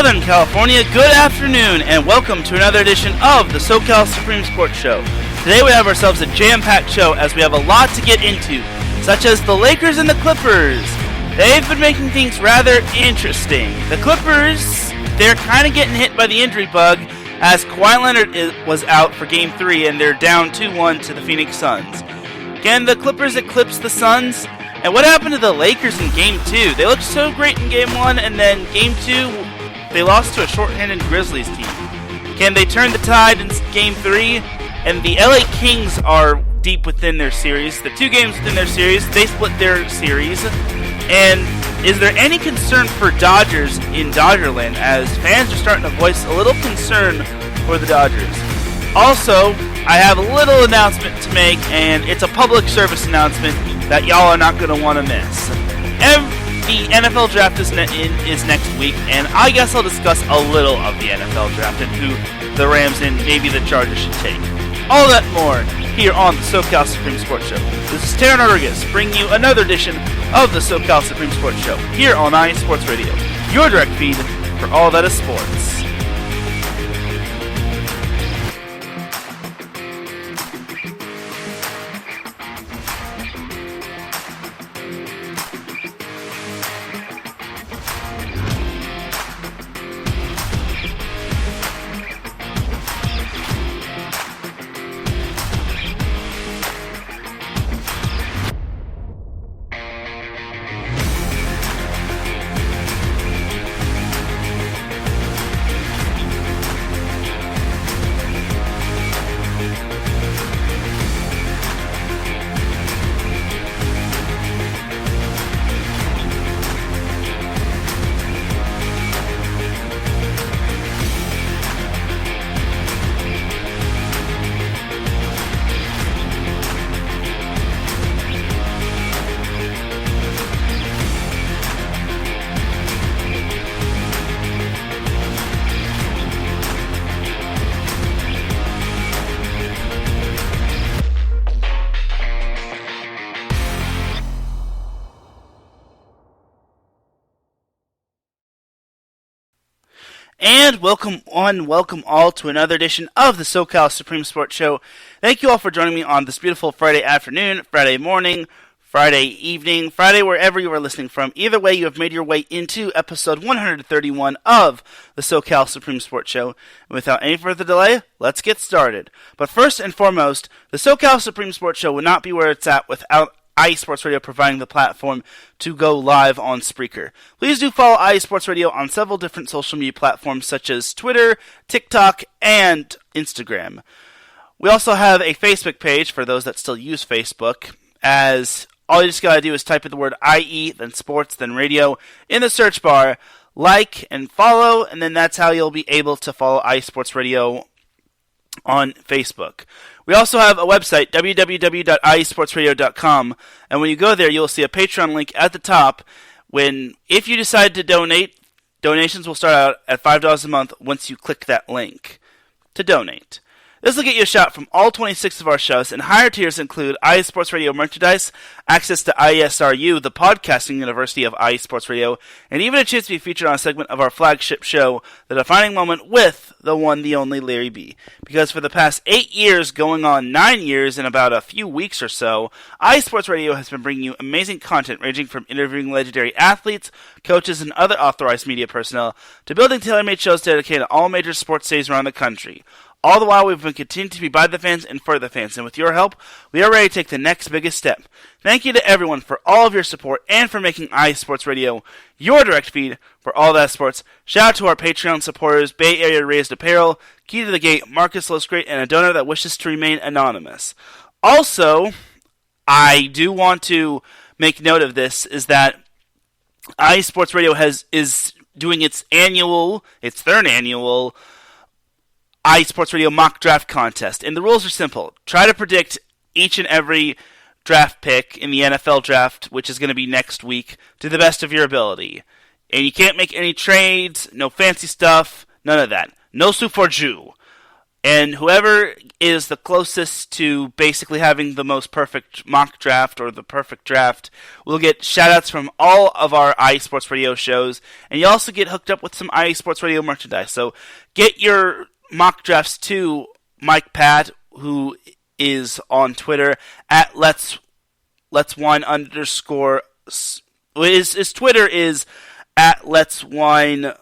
Southern California, good afternoon, and welcome to another edition of the SoCal Supreme Sports Show. Today we have ourselves a jam-packed show as we have a lot to get into, such as the Lakers and the Clippers. They've been making things rather interesting. The Clippers, they're kind of getting hit by the injury bug as Kawhi Leonard was out for Game 3 and they're down 2-1 to the Phoenix Suns. Again, the Clippers eclipsed the Suns. And what happened to the Lakers in Game 2? They looked so great in Game 1, and then Game 2, they lost to a shorthanded Grizzlies team. Can they turn the tide in Game 3? And the LA Kings are deep within their series. The two games within their series, they split their series. And is there any concern for Dodgers in Dodgerland, as fans are starting to voice a little concern for the Dodgers? Also, I have a little announcement to make, and it's a public service announcement that y'all are not going to want to miss. The NFL draft is next week, and I guess I'll discuss a little of the NFL draft and who the Rams and maybe the Chargers should take. All that more here on the SoCal Supreme Sports Show. This is Teran Rodriguez bringing you another edition of the SoCal Supreme Sports Show here on iSports Radio, your direct feed for all that is sports. And welcome all to another edition of the SoCal Supreme Sports Show. Thank you all for joining me on this beautiful Friday afternoon, Friday morning, Friday evening, Friday wherever you are listening from. Either way, you have made your way into episode 131 of the SoCal Supreme Sports Show. And without any further delay, let's get started. But first and foremost, the SoCal Supreme Sports Show would not be where it's at without iSports Radio providing the platform to go live on Spreaker. Please do follow iSports Radio on several different social media platforms such as Twitter, TikTok, and Instagram. We also have a Facebook page for those that still use Facebook, as all you just gotta do is type in the word IE, then sports, then radio in the search bar, like and follow, and then that's how you'll be able to follow iSports Radio on Facebook. We also have a website, www.iesportsradio.com, and when you go there, you'll see a Patreon link at the top. If you decide to donate, donations will start out at $5 a month once you click that link to donate. This will get you a shot from all 26 of our shows, and higher tiers include iSports Radio merchandise, access to ISRU, the podcasting university of iSports Radio, and even a chance to be featured on a segment of our flagship show, The Defining Moment, with the one, the only Larry B. Because for the past 8 years, going on 9 years in about a few weeks or so, iSports Radio has been bringing you amazing content ranging from interviewing legendary athletes, coaches, and other authorized media personnel, to building tailor-made shows dedicated to all major sports days around the country. All the while, we've been continuing to be by the fans and for the fans, and with your help, we are ready to take the next biggest step. Thank you to everyone for all of your support and for making iSports Radio your direct feed for all that sports. Shout out to our Patreon supporters, Bay Area Raised Apparel, Key to the Gate, Marcus Losgreat, and a donor that wishes to remain anonymous. Also, I do want to make note of this, is that iSports Radio is doing its third annual iSports Radio mock draft contest, and the rules are simple. Try to predict each and every draft pick in the NFL draft, which is going to be next week, to the best of your ability. And you can't make any trades, no fancy stuff, none of that. No soup for Jew. And whoever is the closest to basically having the most perfect mock draft or the perfect draft will get shoutouts from all of our IE Sports Radio shows. And you also get hooked up with some IE Sports Radio merchandise. So get your mock drafts to Mike Pat, who is on Twitter at let's wine underscore. His Twitter is at let's wine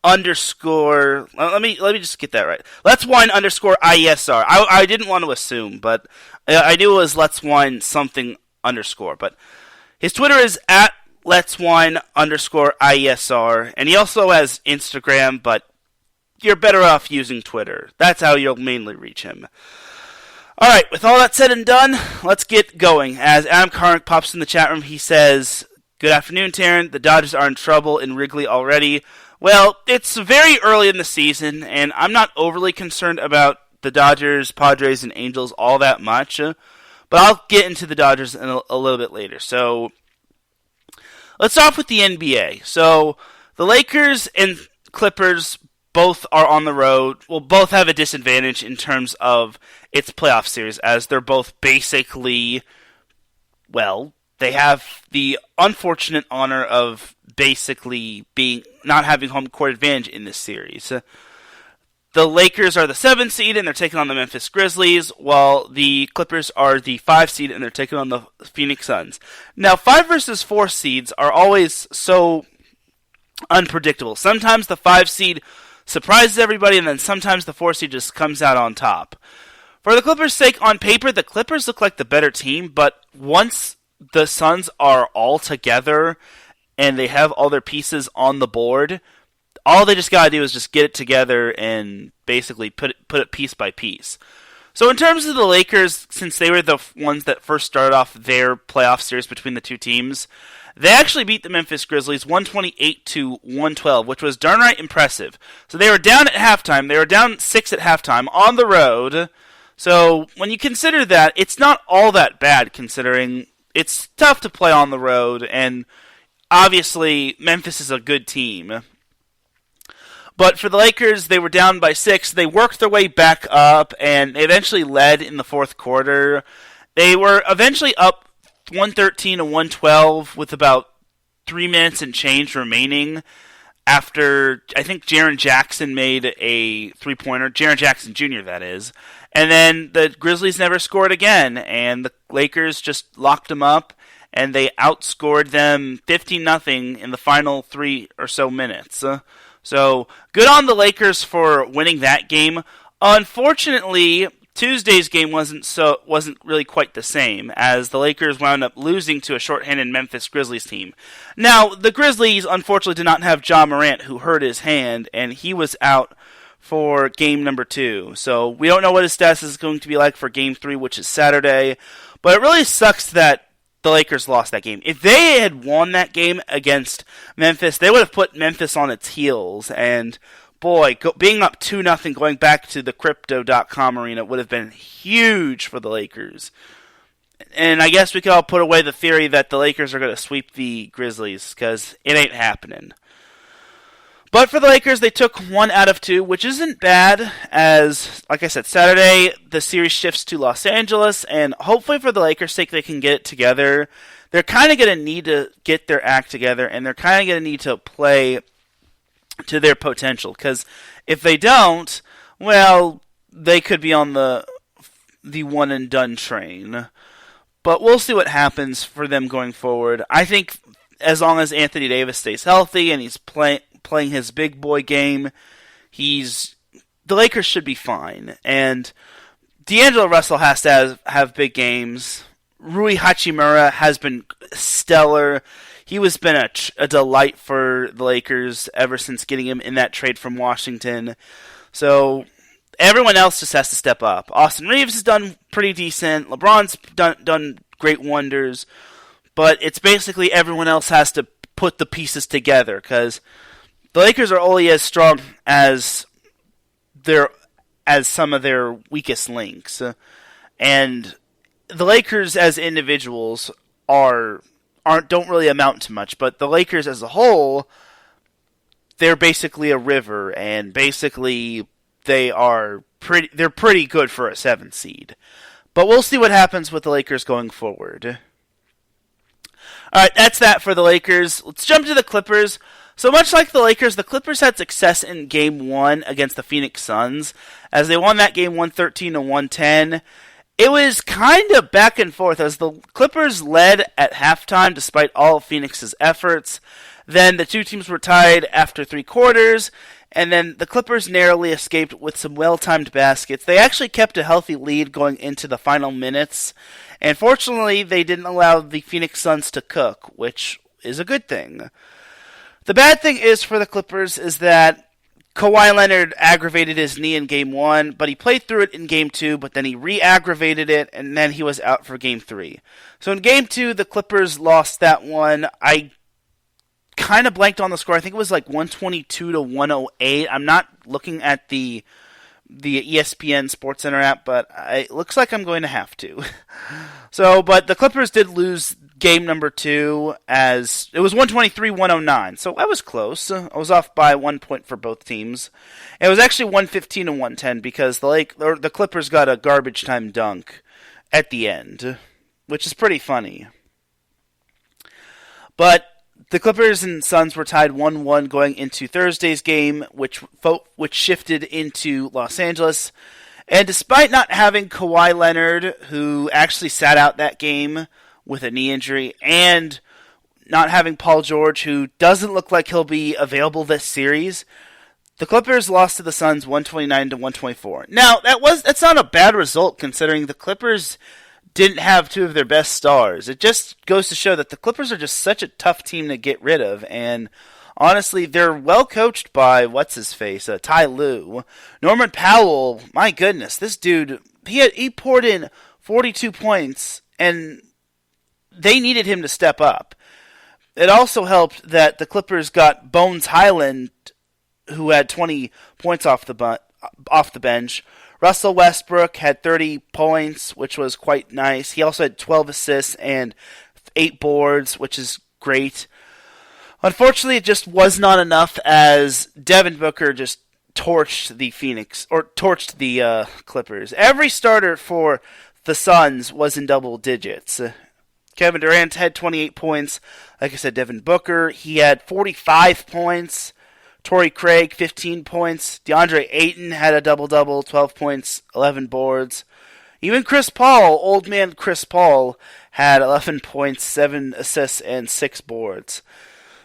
underscore. Let me just get that right. Let's wine underscore IESR. I didn't want to assume, but I knew it was let's wine something underscore. But his Twitter is at let's wine underscore IESR, and he also has Instagram, but you're better off using Twitter. That's how you'll mainly reach him. All right, with all that said and done, let's get going. As Adam Karnick pops in the chat room, he says, "Good afternoon, Teran. The Dodgers are in trouble in Wrigley already." Well, it's very early in the season, and I'm not overly concerned about the Dodgers, Padres, and Angels all that much. But I'll get into the Dodgers in a little bit later. So let's start off with the NBA. So the Lakers and Clippers both are on the road. Well, both have a disadvantage in terms of its playoff series, as they're both basically, well, they have the unfortunate honor of basically not having home court advantage in this series. The Lakers are the 7th seed and they're taking on the Memphis Grizzlies, while the Clippers are the 5 seed and they're taking on the Phoenix Suns. Now, 5 versus 4 seeds are always so unpredictable. Sometimes the 5 seed surprises everybody, and then sometimes the 4 seed just comes out on top. For the Clippers' sake, on paper, the Clippers look like the better team, but once the Suns are all together and they have all their pieces on the board, all they just gotta do is just get it together and basically put it piece by piece. So in terms of the Lakers, since they were the ones that first started off their playoff series between the two teams, they actually beat the Memphis Grizzlies 128-112, which was darn right impressive. So they were down at halftime. They were down 6 at halftime on the road. So when you consider that, it's not all that bad, considering it's tough to play on the road, and obviously Memphis is a good team. But for the Lakers, they were down by 6. They worked their way back up, and they eventually led in the fourth quarter. They were eventually up 113-112 with about 3 minutes and change remaining after, I think, Jaren Jackson made a three-pointer. Jaren Jackson Jr., that is. And then the Grizzlies never scored again, and the Lakers just locked them up, and they outscored them 15-0 in the final 3 or so minutes. So good on the Lakers for winning that game. Unfortunately, Tuesday's game wasn't really quite the same, as the Lakers wound up losing to a shorthanded Memphis Grizzlies team. Now, the Grizzlies unfortunately did not have Ja Morant, who hurt his hand, and he was out for game number 2. So we don't know what his status is going to be like for game 3, which is Saturday. But it really sucks that the Lakers lost that game. If they had won that game against Memphis, they would have put Memphis on its heels. And boy, being up 2-0 going back to the Crypto.com arena would have been huge for the Lakers. And I guess we could all put away the theory that the Lakers are going to sweep the Grizzlies, because it ain't happening. But for the Lakers, they took 1 out of 2, which isn't bad, as, like I said, Saturday, the series shifts to Los Angeles, and hopefully for the Lakers' sake, they can get it together. They're kind of going to need to get their act together, and they're kind of going to need to play to their potential, because if they don't, well, they could be on the one-and-done train. But we'll see what happens for them going forward. I think as long as Anthony Davis stays healthy and he's playing his big boy game, the Lakers should be fine. And D'Angelo Russell has to have big games. Rui Hachimura has been stellar. He has been a delight for the Lakers ever since getting him in that trade from Washington. So everyone else just has to step up. Austin Reeves has done pretty decent. LeBron's done great wonders. But it's basically everyone else has to put the pieces together, because the Lakers are only as strong as some of their weakest links. And the Lakers as individuals don't really amount to much, but the Lakers as a whole, they're basically a river, and basically they're pretty good for a 7 seed. But we'll see what happens with the Lakers going forward. Alright, that's that for the Lakers. Let's jump to the Clippers. So much like the Lakers, the Clippers had success in Game 1 against the Phoenix Suns, as they won that game 113-110. It was kind of back and forth, as the Clippers led at halftime despite all of Phoenix's efforts. Then the two teams were tied after 3 quarters, and then the Clippers narrowly escaped with some well-timed baskets. They actually kept a healthy lead going into the final minutes, and fortunately they didn't allow the Phoenix Suns to cook, which is a good thing. The bad thing is for the Clippers is that Kawhi Leonard aggravated his knee in Game 1, but he played through it in Game 2, but then he re-aggravated it, and then he was out for Game 3. So in Game 2, the Clippers lost that one. I kind of blanked on the score. I think it was like 122-108. I'm not looking at the ESPN SportsCenter app, but it looks like I'm going to have to. But the Clippers did lose game number 2 as it was 123-109. So I was close. I was off by 1 point for both teams. It was actually 115-110 because the Clippers got a garbage time dunk at the end, which is pretty funny. But the Clippers and Suns were tied 1-1 going into Thursday's game, which shifted into Los Angeles. And despite not having Kawhi Leonard, who actually sat out that game with a knee injury, and not having Paul George, who doesn't look like he'll be available this series, the Clippers lost to the Suns 129-124. Now, that's not a bad result considering the Clippers didn't have 2 of their best stars. It just goes to show that the Clippers are just such a tough team to get rid of, and honestly, they're well coached by what's-his-face, Ty Lue. Norman Powell, my goodness, this dude, he poured in 42 points, and they needed him to step up. It also helped that the Clippers got Bones Highland, who had 20 points off the bench. Russell Westbrook had 30 points, which was quite nice. He also had 12 assists and 8 boards, which is great. Unfortunately, it just was not enough as Devin Booker just torched the Clippers. Every starter for the Suns was in double digits. Kevin Durant had 28 points. Like I said, Devin Booker, he had 45 points. Torrey Craig, 15 points. DeAndre Ayton had a double-double, 12 points, 11 boards. Even Chris Paul, old man Chris Paul, had 11 points, 7 assists, and 6 boards.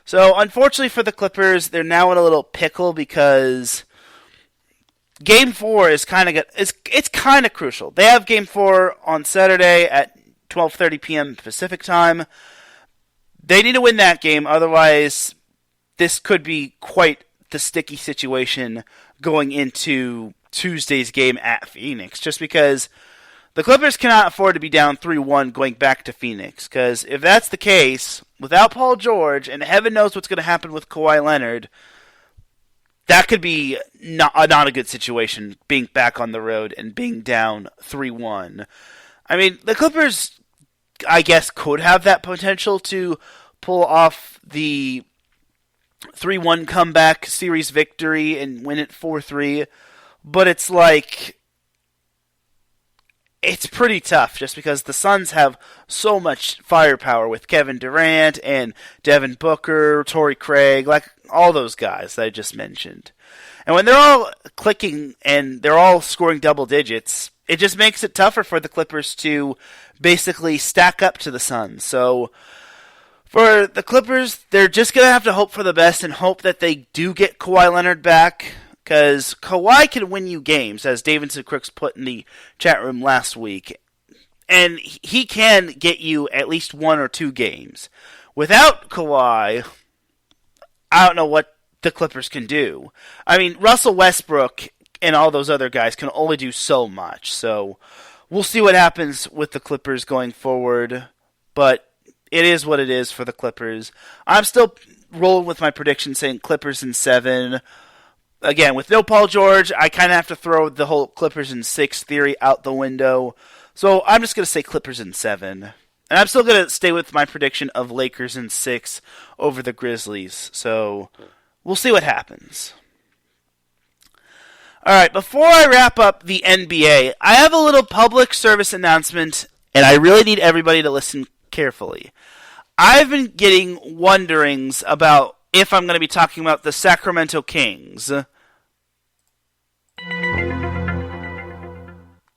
So, unfortunately for the Clippers, they're now in a little pickle because Game 4 is it's kind of crucial. They have Game 4 on Saturday at 12:30 p.m. Pacific time. They need to win that game, otherwise this could be quite the sticky situation going into Tuesday's game at Phoenix, just because the Clippers cannot afford to be down 3-1 going back to Phoenix, because if that's the case, without Paul George, and heaven knows what's going to happen with Kawhi Leonard, that could be not a good situation, being back on the road and being down 3-1. I mean, the Clippers, I guess, could have that potential to pull off the 3-1 comeback series victory and win it 4-3, but it's pretty tough just because the Suns have so much firepower with Kevin Durant and Devin Booker, Torrey Craig, like all those guys that I just mentioned. And when they're all clicking and they're all scoring double digits, it just makes it tougher for the Clippers to basically stack up to the Suns. So for the Clippers, they're just going to have to hope for the best and hope that they do get Kawhi Leonard back, because Kawhi can win you games, as Davidson Crooks put in the chat room last week. And he can get you at least 1 or 2 games. Without Kawhi, I don't know what the Clippers can do. I mean, Russell Westbrook and all those other guys can only do so much. So we'll see what happens with the Clippers going forward. But it is what it is for the Clippers. I'm still rolling with my prediction saying Clippers in 7. Again, with no Paul George, I kind of have to throw the whole Clippers in 6 theory out the window. So I'm just going to say Clippers in 7. And I'm still going to stay with my prediction of Lakers in 6 over the Grizzlies. So we'll see what happens. Alright, before I wrap up the NBA, I have a little public service announcement, and I really need everybody to listen carefully. I've been getting wonderings about if I'm going to be talking about the Sacramento Kings.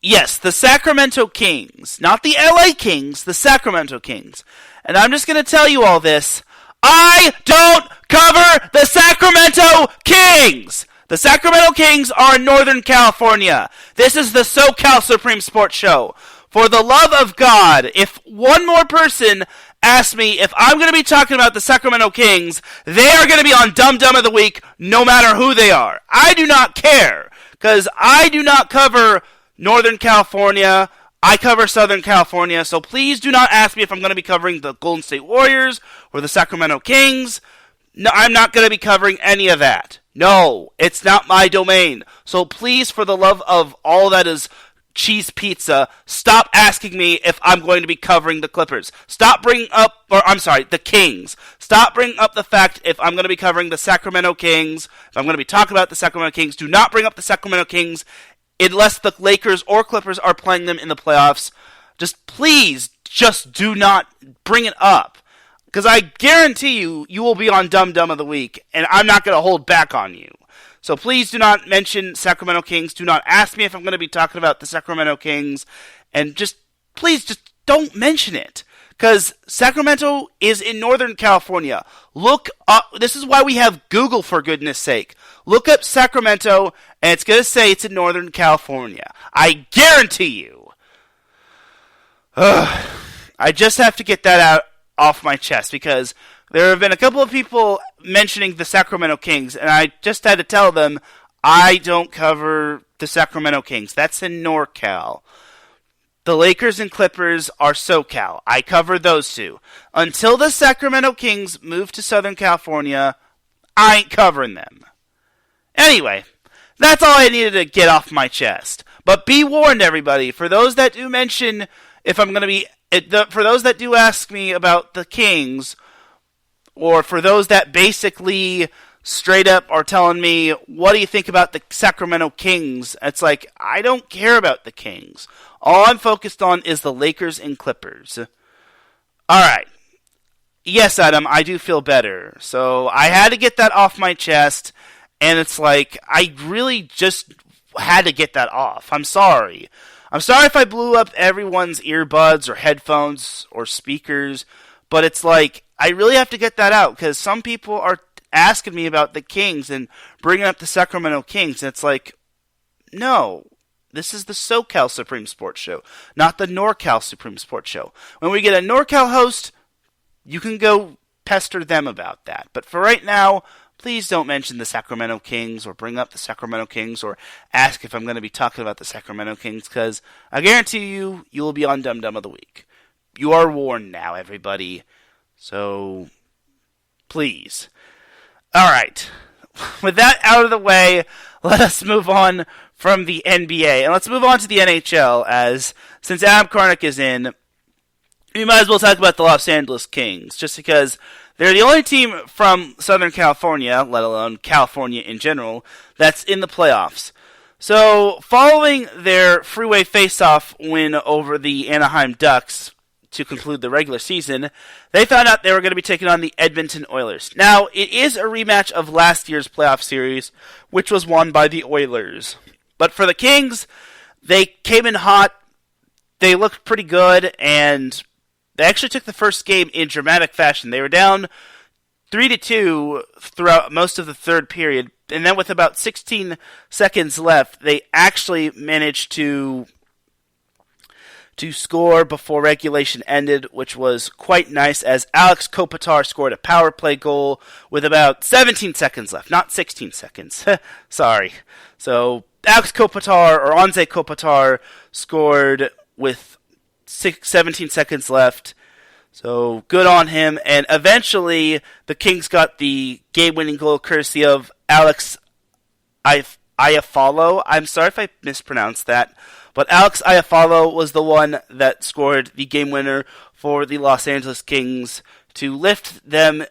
Yes, the Sacramento Kings. Not the LA Kings, the Sacramento Kings. And I'm just going to tell you all this. I don't cover the Sacramento Kings! The Sacramento Kings are in Northern California. This is the SoCal Supreme Sports Show. For the love of God, if one more person asks me if I'm going to be talking about the Sacramento Kings, they are going to be on Dum Dum of the Week no matter who they are. I do not care, because I do not cover Northern California. I cover Southern California, so please do not ask me if I'm going to be covering the Golden State Warriors or the Sacramento Kings. No, I'm not going to be covering any of that. No, it's not my domain. So please, for the love of all that is cheese pizza, stop asking me if I'm going to be covering the Clippers. The Kings. Stop bringing up the fact if I'm going to be covering the Sacramento Kings, if I'm going to be talking about the Sacramento Kings. Do not bring up the Sacramento Kings unless the Lakers or Clippers are playing them in the playoffs. Please do not bring it up. Because I guarantee you will be on Dum Dum of the Week, and I'm not going to hold back on you. So please do not mention Sacramento Kings. Do not ask me if I'm going to be talking about the Sacramento Kings. And please don't mention it. Because Sacramento is in Northern California. Look up, this is why we have Google, for goodness sake. Look up Sacramento, and it's going to say it's in Northern California. I guarantee you. I just have to get that out off my chest, because there have been a couple of people mentioning the Sacramento Kings, and I just had to tell them I don't cover the Sacramento Kings. That's in NorCal. The Lakers and Clippers are SoCal. I cover those two. Until the Sacramento Kings move to Southern California, I ain't covering them. Anyway, that's all I needed to get off my chest. But be warned, everybody, for those that do mention if I'm going to be for those that do ask me about the Kings, or for those that basically straight up are telling me, what do you think about the Sacramento Kings? It's like, I don't care about the Kings. All I'm focused on is the Lakers and Clippers. Alright. Yes, Adam, I do feel better. So I had to get that off my chest, and it's like, I really just had to get that off. I'm sorry. I'm sorry if I blew up everyone's earbuds or headphones or speakers, but it's like, I really have to get that out, because some people are asking me about the Kings and bringing up the Sacramento Kings, and it's like, no, this is the SoCal Supreme Sports Show, not the NorCal Supreme Sports Show. When we get a NorCal host, you can go pester them about that, but for right now, please don't mention the Sacramento Kings or bring up the Sacramento Kings or ask if I'm going to be talking about the Sacramento Kings, because I guarantee you will be on Dum Dum of the Week. You are warned now, everybody. So, please. Alright. With that out of the way, let us move on from the NBA. And let's move on to the NHL, as since Adam Karnick is in, we might as well talk about the Los Angeles Kings, just because they're the only team from Southern California, let alone California in general, that's in the playoffs. So, following their freeway face-off win over the Anaheim Ducks to conclude the regular season, they found out they were going to be taking on the Edmonton Oilers. Now, it is a rematch of last year's playoff series, which was won by the Oilers. But for the Kings, they came in hot, they looked pretty good, and they actually took the first game in dramatic fashion. They were down 3-2 throughout most of the third period, and then with about 16 seconds left, they actually managed to score before regulation ended, which was quite nice, as Alex Kopitar scored a power play goal with about 17 seconds left, not 16 seconds. Sorry. So Alex Kopitar, or Anze Kopitar, scored with 17 seconds left. So good on him. And eventually, the Kings got the game-winning goal courtesy of Alex Iafallo. I'm sorry if I mispronounced that. But Alex Iafallo was the one that scored the game winner for the Los Angeles Kings to lift them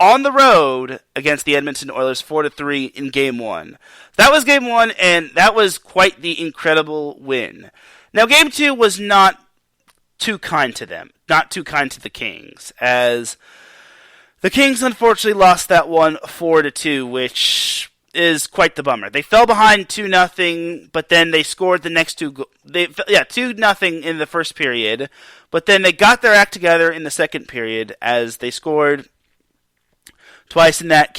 on the road against the Edmonton Oilers 4-3 in Game 1. That was Game 1, and that was quite the incredible win. Now, Game 2 was not too kind to them, not too kind to the Kings, as the Kings unfortunately lost that one 4-2, which is quite the bummer. They fell behind 2-0, but then they scored the next 2-0 in the first period, but then they got their act together in the second period as they scored twice in that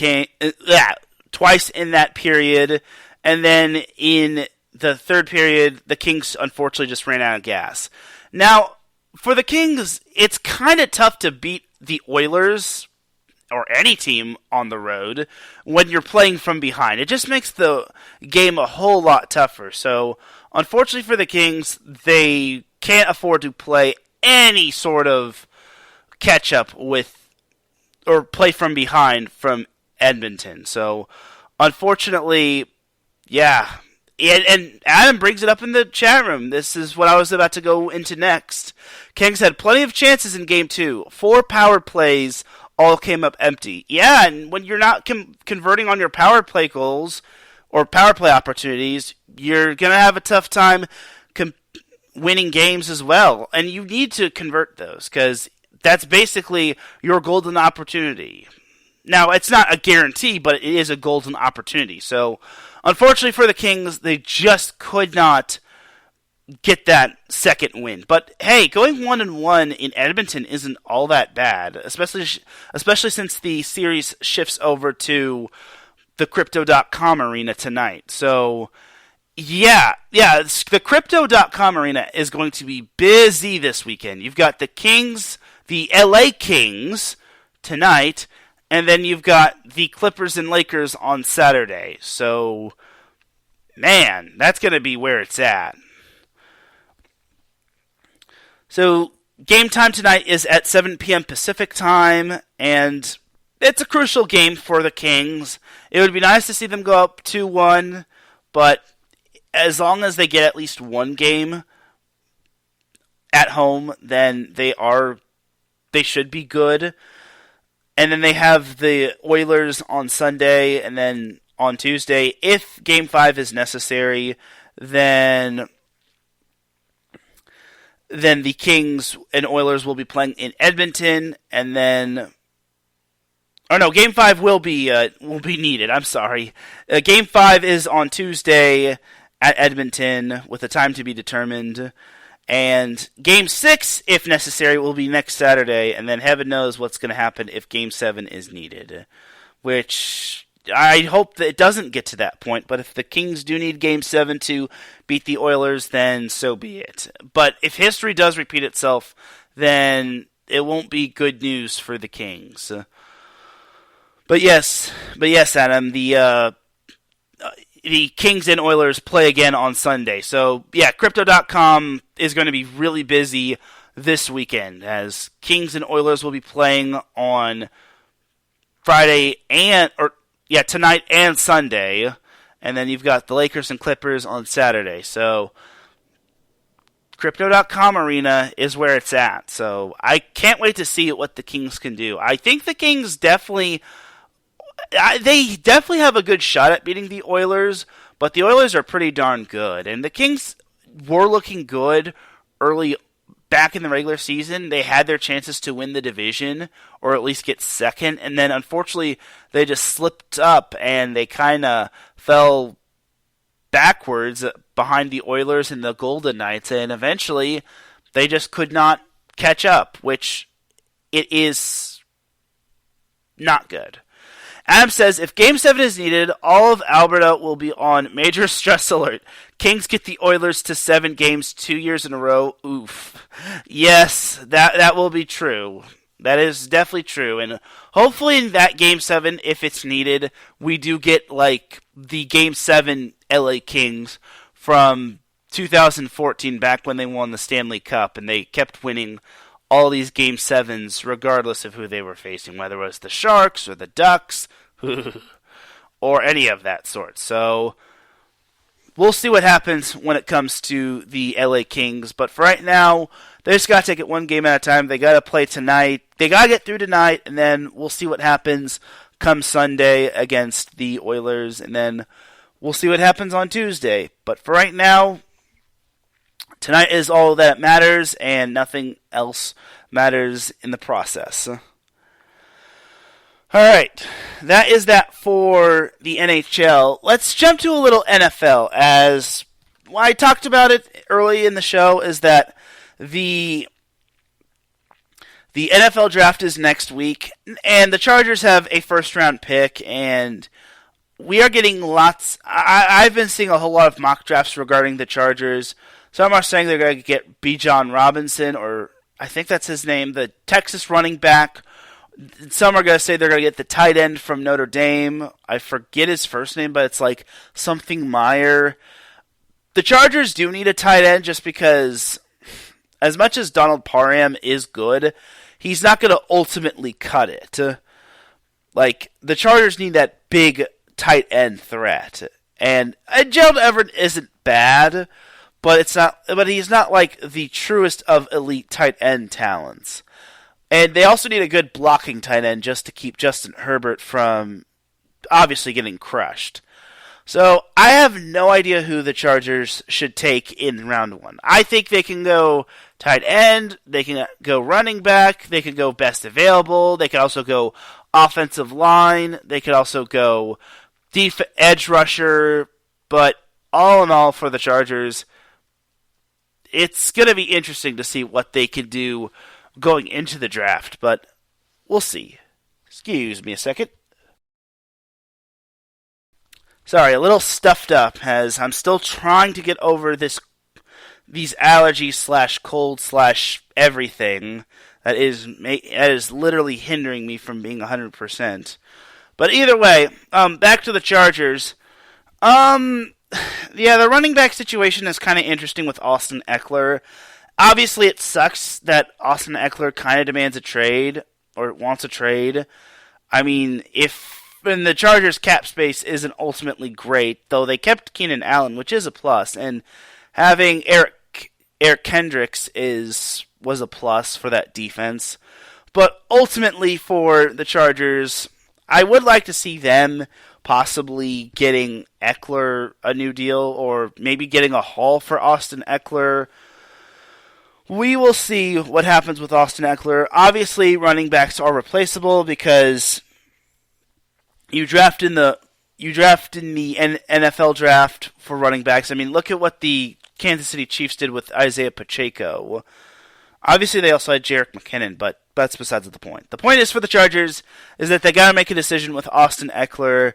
period, and then in the third period, the Kings unfortunately just ran out of gas. Now, for the Kings, it's kind of tough to beat the Oilers or any team on the road when you're playing from behind. It just makes the game a whole lot tougher. So, unfortunately for the Kings, they can't afford to play any sort of catch-up with or play from behind from Edmonton. So, unfortunately, yeah. And Adam brings it up in the chat room. This is what I was about to go into next. Kings had plenty of chances in Game 2. 4 power plays all came up empty. Yeah, and when you're not converting on your power play goals or power play opportunities, you're going to have a tough time winning games as well. And you need to convert those because that's basically your golden opportunity. Now, it's not a guarantee, but it is a golden opportunity. So, unfortunately for the Kings, they just could not get that second win. But hey, going 1-1 in Edmonton isn't all that bad, especially since the series shifts over to the Crypto.com arena tonight. So, yeah, the Crypto.com arena is going to be busy this weekend. You've got the Kings, the LA Kings tonight, and then you've got the Clippers and Lakers on Saturday. So, man, that's going to be where it's at. So, game time tonight is at 7 p.m. Pacific time, and it's a crucial game for the Kings. It would be nice to see them go up 2-1, but as long as they get at least one game at home, then they should be good. And then they have the Oilers on Sunday, and then on Tuesday, if Game 5 is necessary, then the Kings and Oilers will be playing in Edmonton, and then Game 5 will be needed. I'm sorry. Game 5 is on Tuesday at Edmonton with a time to be determined. And Game 6, if necessary, will be next Saturday, and then heaven knows what's going to happen if Game 7 is needed. Which, I hope that it doesn't get to that point, but if the Kings do need Game 7 to beat the Oilers, then so be it. But if history does repeat itself, then it won't be good news for the Kings. But yes, Adam, the Kings and Oilers play again on Sunday. So, yeah, Crypto.com is going to be really busy this weekend as Kings and Oilers will be playing on Friday tonight and Sunday. And then you've got the Lakers and Clippers on Saturday. So, Crypto.com arena is where it's at. So, I can't wait to see what the Kings can do. I think the Kings definitely have a good shot at beating the Oilers, but the Oilers are pretty darn good. And the Kings were looking good early back in the regular season. They had their chances to win the division or at least get second, and then unfortunately they just slipped up and they kind of fell backwards behind the Oilers and the Golden Knights, and eventually they just could not catch up, which it is not good. Adam says, if Game 7 is needed, all of Alberta will be on major stress alert. Kings get the Oilers to 7 games 2 years in a row. Oof. Yes, that will be true. That is definitely true. And hopefully in that Game 7, if it's needed, we do get like the Game 7 LA Kings from 2014, back when they won the Stanley Cup, and they kept winning all these Game 7s, regardless of who they were facing, whether it was the Sharks or the Ducks, or any of that sort. So, we'll see what happens when it comes to the LA Kings, but for right now, They just got to take it one game at a time. They got to play tonight. They got to get through tonight, and then we'll see what happens come Sunday against the Oilers, and then we'll see what happens on Tuesday. But for right now, tonight is all that matters, and nothing else matters in the process. Alright, that is that for the NHL. Let's jump to a little NFL, as I talked about it early in the show, is that the NFL draft is next week, and the Chargers have a first-round pick, and we are getting lots. I've been seeing a whole lot of mock drafts regarding the Chargers. Some are saying they're going to get Bijan Robinson, or I think that's his name, the Texas running back. Some are going to say they're going to get the tight end from Notre Dame. I forget his first name, but it's like something Meyer. The Chargers do need a tight end just because, as much as Donald Parham is good, he's not going to ultimately cut it. Like, the Chargers need that big tight end threat. And Gerald Everett isn't bad, but he's not like the truest of elite tight end talents. And they also need a good blocking tight end just to keep Justin Herbert from obviously getting crushed. So I have no idea who the Chargers should take in round one. I think they can go tight end, they can go running back, they can go best available, they can also go offensive line, they could also go edge rusher, but all in all for the Chargers, it's going to be interesting to see what they can do going into the draft, but we'll see. Excuse me a second. Sorry, a little stuffed up as I'm still trying to get over these allergies / cold / everything that is literally hindering me from being 100%. But either way, back to the Chargers. The running back situation is kind of interesting with Austin Eckler. Obviously, it sucks that Austin Eckler kind of demands a trade, or wants a trade. I mean, and the Chargers' cap space isn't ultimately great, though they kept Keenan Allen, which is a plus, and having Eric Kendricks was a plus for that defense. But ultimately, for the Chargers, I would like to see them possibly getting Eckler a new deal, or maybe getting a haul for Austin Eckler. We will see what happens with Austin Eckler. Obviously, running backs are replaceable because you draft in the NFL draft for running backs. I mean, look at what the Kansas City Chiefs did with Isaiah Pacheco. Obviously, they also had Jerick McKinnon, but that's besides the point. The point is for the Chargers is that they got to make a decision with Austin Eckler.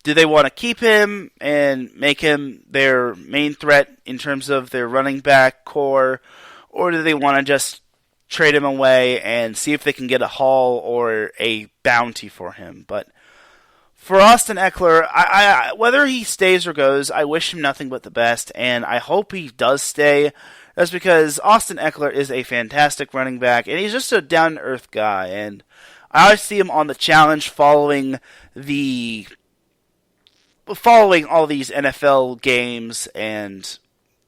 Do they want to keep him and make him their main threat in terms of their running back core, or do they want to just trade him away and see if they can get a haul or a bounty for him? But for Austin Eckler, I whether he stays or goes, I wish him nothing but the best, and I hope he does stay. That's because Austin Eckler is a fantastic running back, and he's just a down-to-earth guy. And I always see him on the challenge following all these NFL games, and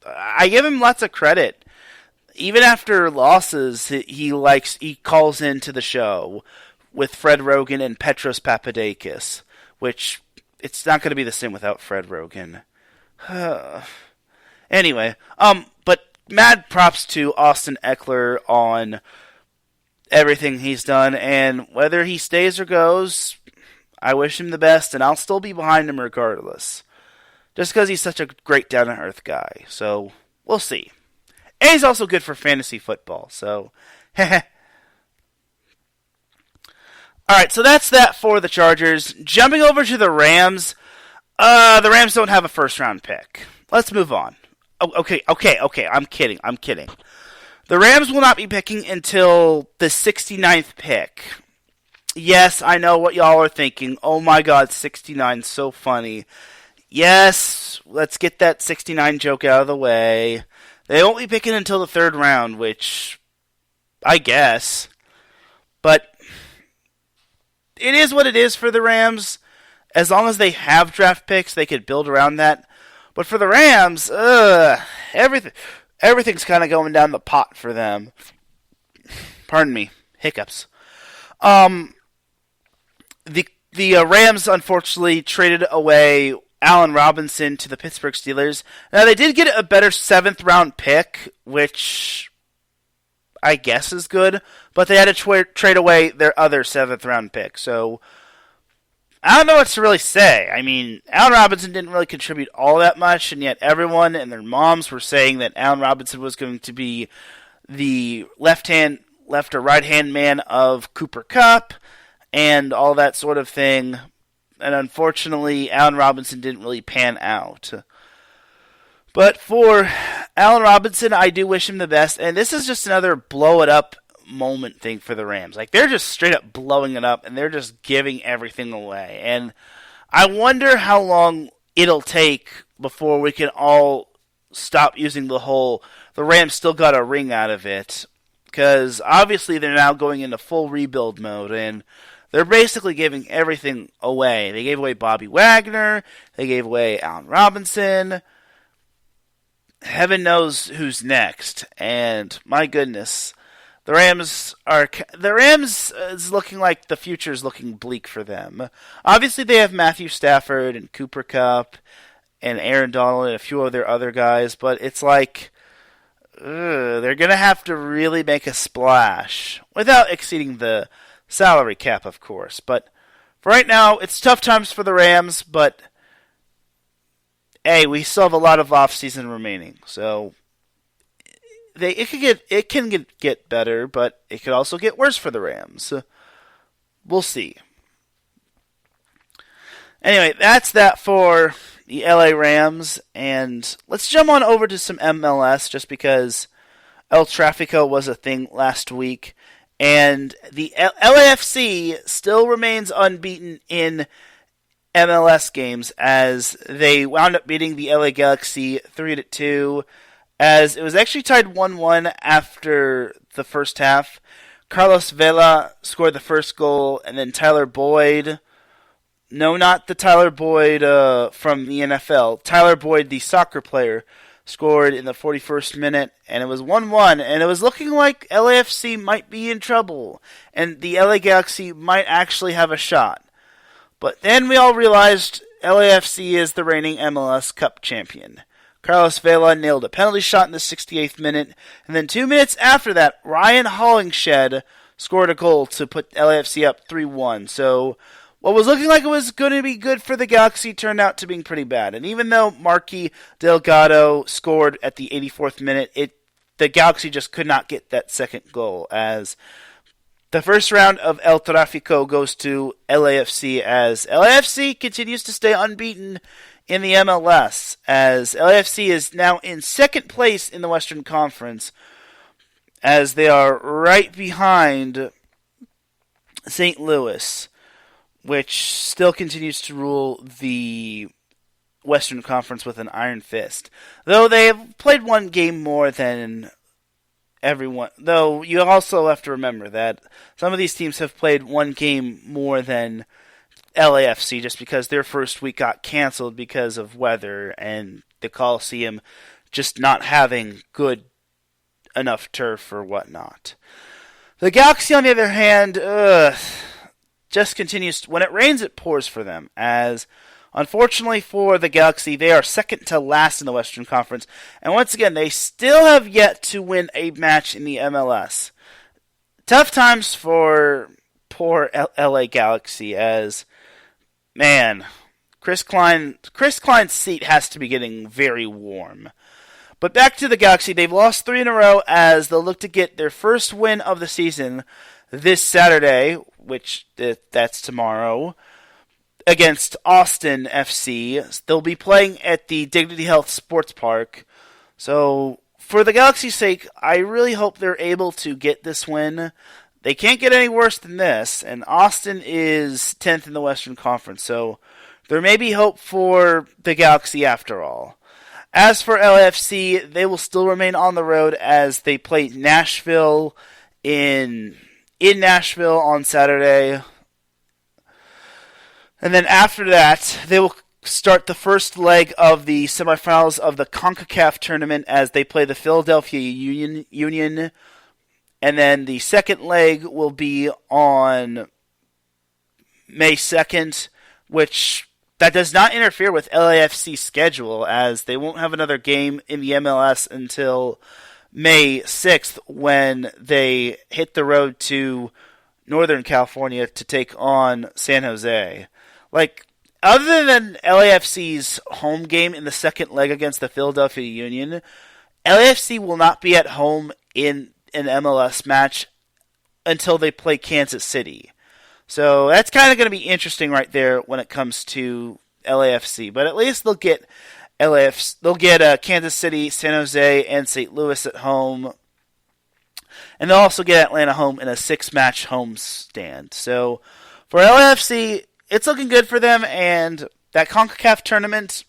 I give him lots of credit. Even after losses, he calls into the show with Fred Rogan and Petros Papadakis, which it's not going to be the same without Fred Rogan. Anyway, but mad props to Austin Eckler on everything he's done, and whether he stays or goes, I wish him the best, and I'll still be behind him regardless. Just because he's such a great down-to-earth guy. So, we'll see. And he's also good for fantasy football, so Alright, so that's that for the Chargers. Jumping over to the Rams. The Rams don't have a first-round pick. Let's move on. Okay, I'm kidding. The Rams will not be picking until the 69th pick. Yes, I know what y'all are thinking. Oh my god, 69, so funny. Yes, let's get that 69 joke out of the way. They won't be picking until the third round, which I guess. But it is what it is for the Rams. As long as they have draft picks, they could build around that. But for the Rams, everything. everything's kind of going down the pot for them. Pardon me, hiccups. The Rams unfortunately traded away Allen Robinson to the Pittsburgh Steelers. Now they did get a better 7th round pick, which I guess is good, but they had to trade away their other 7th round pick. So I don't know what to really say. I mean, Allen Robinson didn't really contribute all that much, and yet everyone and their moms were saying that Allen Robinson was going to be the left or right hand man of Cooper Kupp and all that sort of thing. And unfortunately, Allen Robinson didn't really pan out. But for Allen Robinson, I do wish him the best. And this is just another blow it up moment thing for the Rams. Like, they're just straight up blowing it up, and they're just giving everything away. And I wonder how long it'll take before we can all stop using the Rams still got a ring out of it. Because obviously they're now going into full rebuild mode, and they're basically giving everything away. They gave away Bobby Wagner. They gave away Allen Robinson. Heaven knows who's next. And my goodness, the Rams is looking like the future is looking bleak for them. Obviously, they have Matthew Stafford and Cooper Kupp and Aaron Donald and a few of their other guys, but it's like they're going to have to really make a splash without exceeding the salary cap, of course. But for right now, it's tough times for the Rams, but hey, we still have a lot of offseason remaining. So it can get better, but it could also get worse for the Rams. We'll see. Anyway, that's that for the LA Rams, and let's jump on over to some MLS just because El Trafico was a thing last week, and the LAFC still remains unbeaten in MLS games as they wound up beating the LA Galaxy 3-2, as it was actually tied 1-1 after the first half. Carlos Vela scored the first goal, and then Tyler Boyd... No, not the Tyler Boyd from the NFL. Tyler Boyd, the soccer player, scored in the 41st minute, and it was 1-1, and it was looking like LAFC might be in trouble, and the LA Galaxy might actually have a shot. But then we all realized LAFC is the reigning MLS Cup champion. Carlos Vela nailed a penalty shot in the 68th minute, and then 2 minutes after that, Ryan Hollingshed scored a goal to put LAFC up 3-1. So what was looking like it was going to be good for the Galaxy turned out to being pretty bad. And even though Marky Delgado scored at the 84th minute, the Galaxy just could not get that second goal, as the first round of El Trafico goes to LAFC, as LAFC continues to stay unbeaten in the MLS, as LAFC is now in second place in the Western Conference, as they are right behind St. Louis, which still continues to rule the Western Conference with an iron fist. Though they have played one game more than everyone. Though you also have to remember that some of these teams have played one game more than LAFC just because their first week got canceled because of weather and the Coliseum just not having good enough turf or whatnot. The Galaxy, on the other hand, just continues. When it rains, it pours for them, as unfortunately for the Galaxy, they are second to last in the Western Conference, and once again, they still have yet to win a match in the MLS. Tough times for poor LA Galaxy, as, man, Chris Klein's seat has to be getting very warm. But back to the Galaxy, they've lost 3 in a row as they'll look to get their first win of the season this Saturday, which that's tomorrow, against Austin FC. They'll be playing at the Dignity Health Sports Park. So, for the Galaxy's sake, I really hope they're able to get this win. They can't get any worse than this, and Austin is 10th in the Western Conference, so there may be hope for the Galaxy after all. As for LAFC, they will still remain on the road as they play Nashville in Nashville on Saturday. And then after that, they will start the first leg of the semifinals of the CONCACAF tournament as they play the Philadelphia Union. And then the second leg will be on May 2nd, which that does not interfere with LAFC's schedule, as they won't have another game in the MLS until May 6th when they hit the road to Northern California to take on San Jose. Like, other than LAFC's home game in the second leg against the Philadelphia Union, LAFC will not be at home in an MLS match until they play Kansas City. So that's kind of going to be interesting right there when it comes to LAFC. But at least they'll get Kansas City, San Jose, and St. Louis at home. And they'll also get Atlanta home in a 6-match homestand. So for LAFC, it's looking good for them. And that CONCACAF tournament,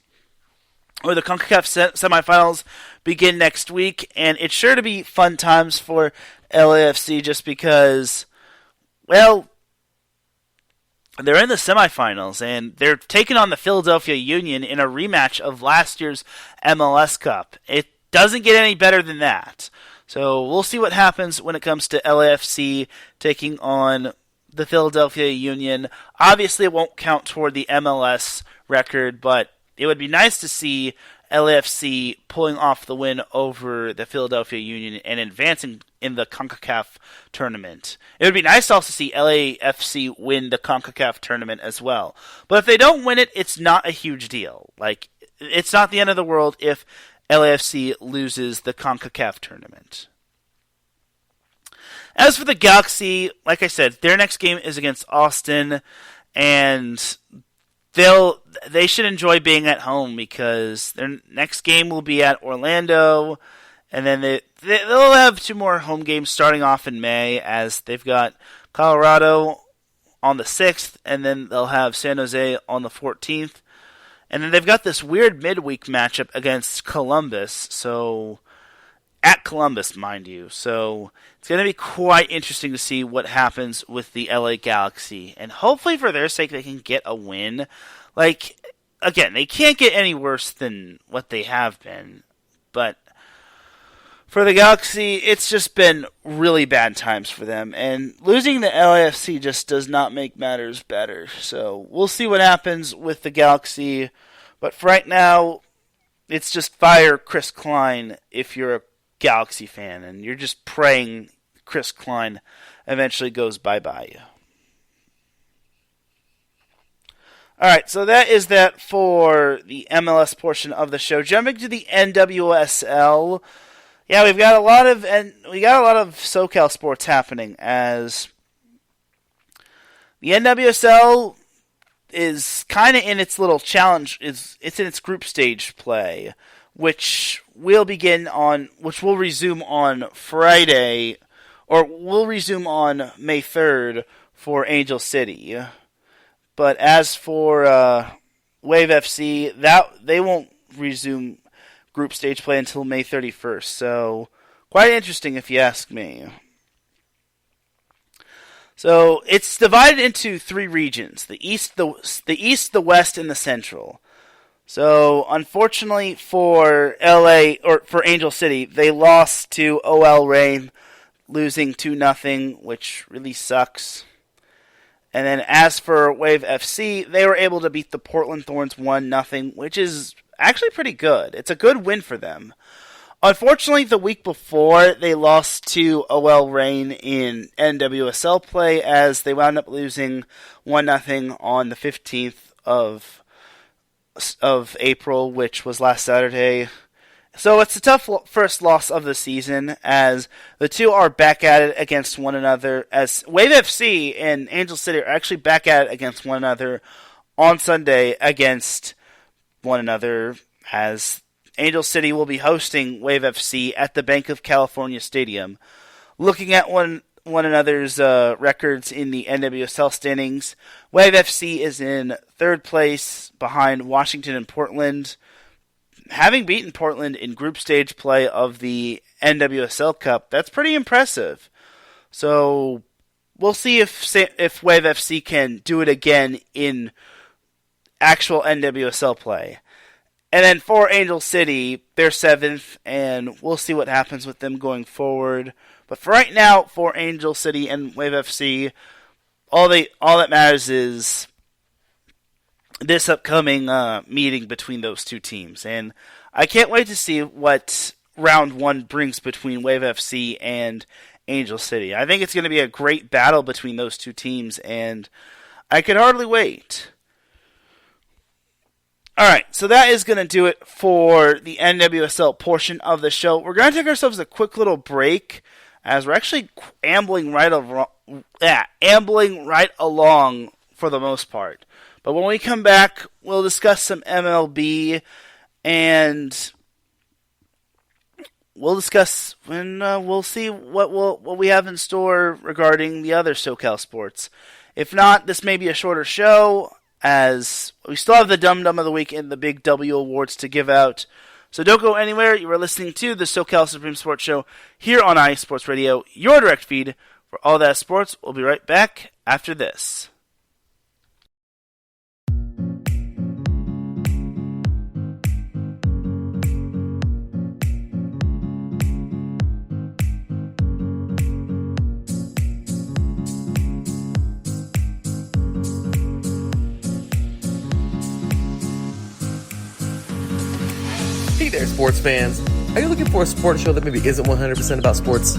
or the CONCACAF semifinals, begin next week. And it's sure to be fun times for LAFC just because, well, they're in the semifinals, and they're taking on the Philadelphia Union in a rematch of last year's MLS Cup. It doesn't get any better than that. So we'll see what happens when it comes to LAFC taking on the Philadelphia Union. Obviously, it won't count toward the MLS record, but it would be nice to see LAFC pulling off the win over the Philadelphia Union and advancing in the CONCACAF tournament. It would be nice to also see LAFC win the CONCACAF tournament as well. But if they don't win it, it's not a huge deal. Like, it's not the end of the world if LAFC loses the CONCACAF tournament. As for the Galaxy, like I said, their next game is against Austin, and they should enjoy being at home because their next game will be at Orlando, and then they'll have 2 more home games starting off in May, as they've got Colorado on the 6th, and then they'll have San Jose on the 14th. And then they've got this weird midweek matchup against Columbus, so at Columbus, mind you. So it's going to be quite interesting to see what happens with the LA Galaxy. And hopefully for their sake they can get a win. Like, again, they can't get any worse than what they have been. But for the Galaxy, it's just been really bad times for them. And losing to LAFC just does not make matters better. So we'll see what happens with the Galaxy. But for right now, it's just fire Chris Klein if you're a Galaxy fan, and you're just praying Chris Klein eventually goes bye-bye. Alright, so that is that for the MLS portion of the show. Jumping to the NWSL. Yeah, we got a lot of SoCal sports happening, as the NWSL is kind of in its little challenge. It's in its group stage play, which will resume on Friday, or will resume on May 3rd for Angel City. But as for Wave FC, they won't resume group stage play until May 31st. So quite interesting if you ask me. So it's divided into 3 regions: the east, the west, and the central. So, unfortunately for for Angel City, they lost to OL Reign, losing 2-0, which really sucks. And then as for Wave FC, they were able to beat the Portland Thorns 1-0, which is actually pretty good. It's a good win for them. Unfortunately, the week before, they lost to OL Reign in NWSL play, as they wound up losing 1-0 on the 15th of April, which was last Saturday. So it's a tough first loss of the season, as the two are back at it against one another, as Wave FC and Angel City are actually back at it against one another on Sunday against one another, as Angel City will be hosting Wave FC at the Bank of California Stadium. Looking at one another's records in the NWSL standings, Wave FC is in 3rd place behind Washington and Portland, having beaten Portland in group stage play of the NWSL Cup. That's pretty impressive. So we'll see if Wave FC can do it again in actual NWSL play. And then for Angel City, they're 7th, and we'll see what happens with them going forward. But for right now, for Angel City and Wave FC, all that matters is this upcoming meeting between those two teams. And I can't wait to see what round 1 brings between Wave FC and Angel City. I think it's going to be a great battle between those two teams, and I can hardly wait. Alright, so that is going to do it for the NWSL portion of the show. We're going to take ourselves a quick little break, as we're actually ambling right along for the most part. But when we come back, we'll discuss some MLB, and we'll see what we have in store regarding the other SoCal sports. If not, this may be a shorter show, as we still have the Dum Dum of the Week and the Big W Awards to give out. So don't go anywhere. You are listening to the SoCal Supreme Sports Show here on IE Sports Radio, your direct feed for all that sports. We'll be right back after this. Hey there, sports fans. Are you looking for a sports show that maybe isn't 100% about sports?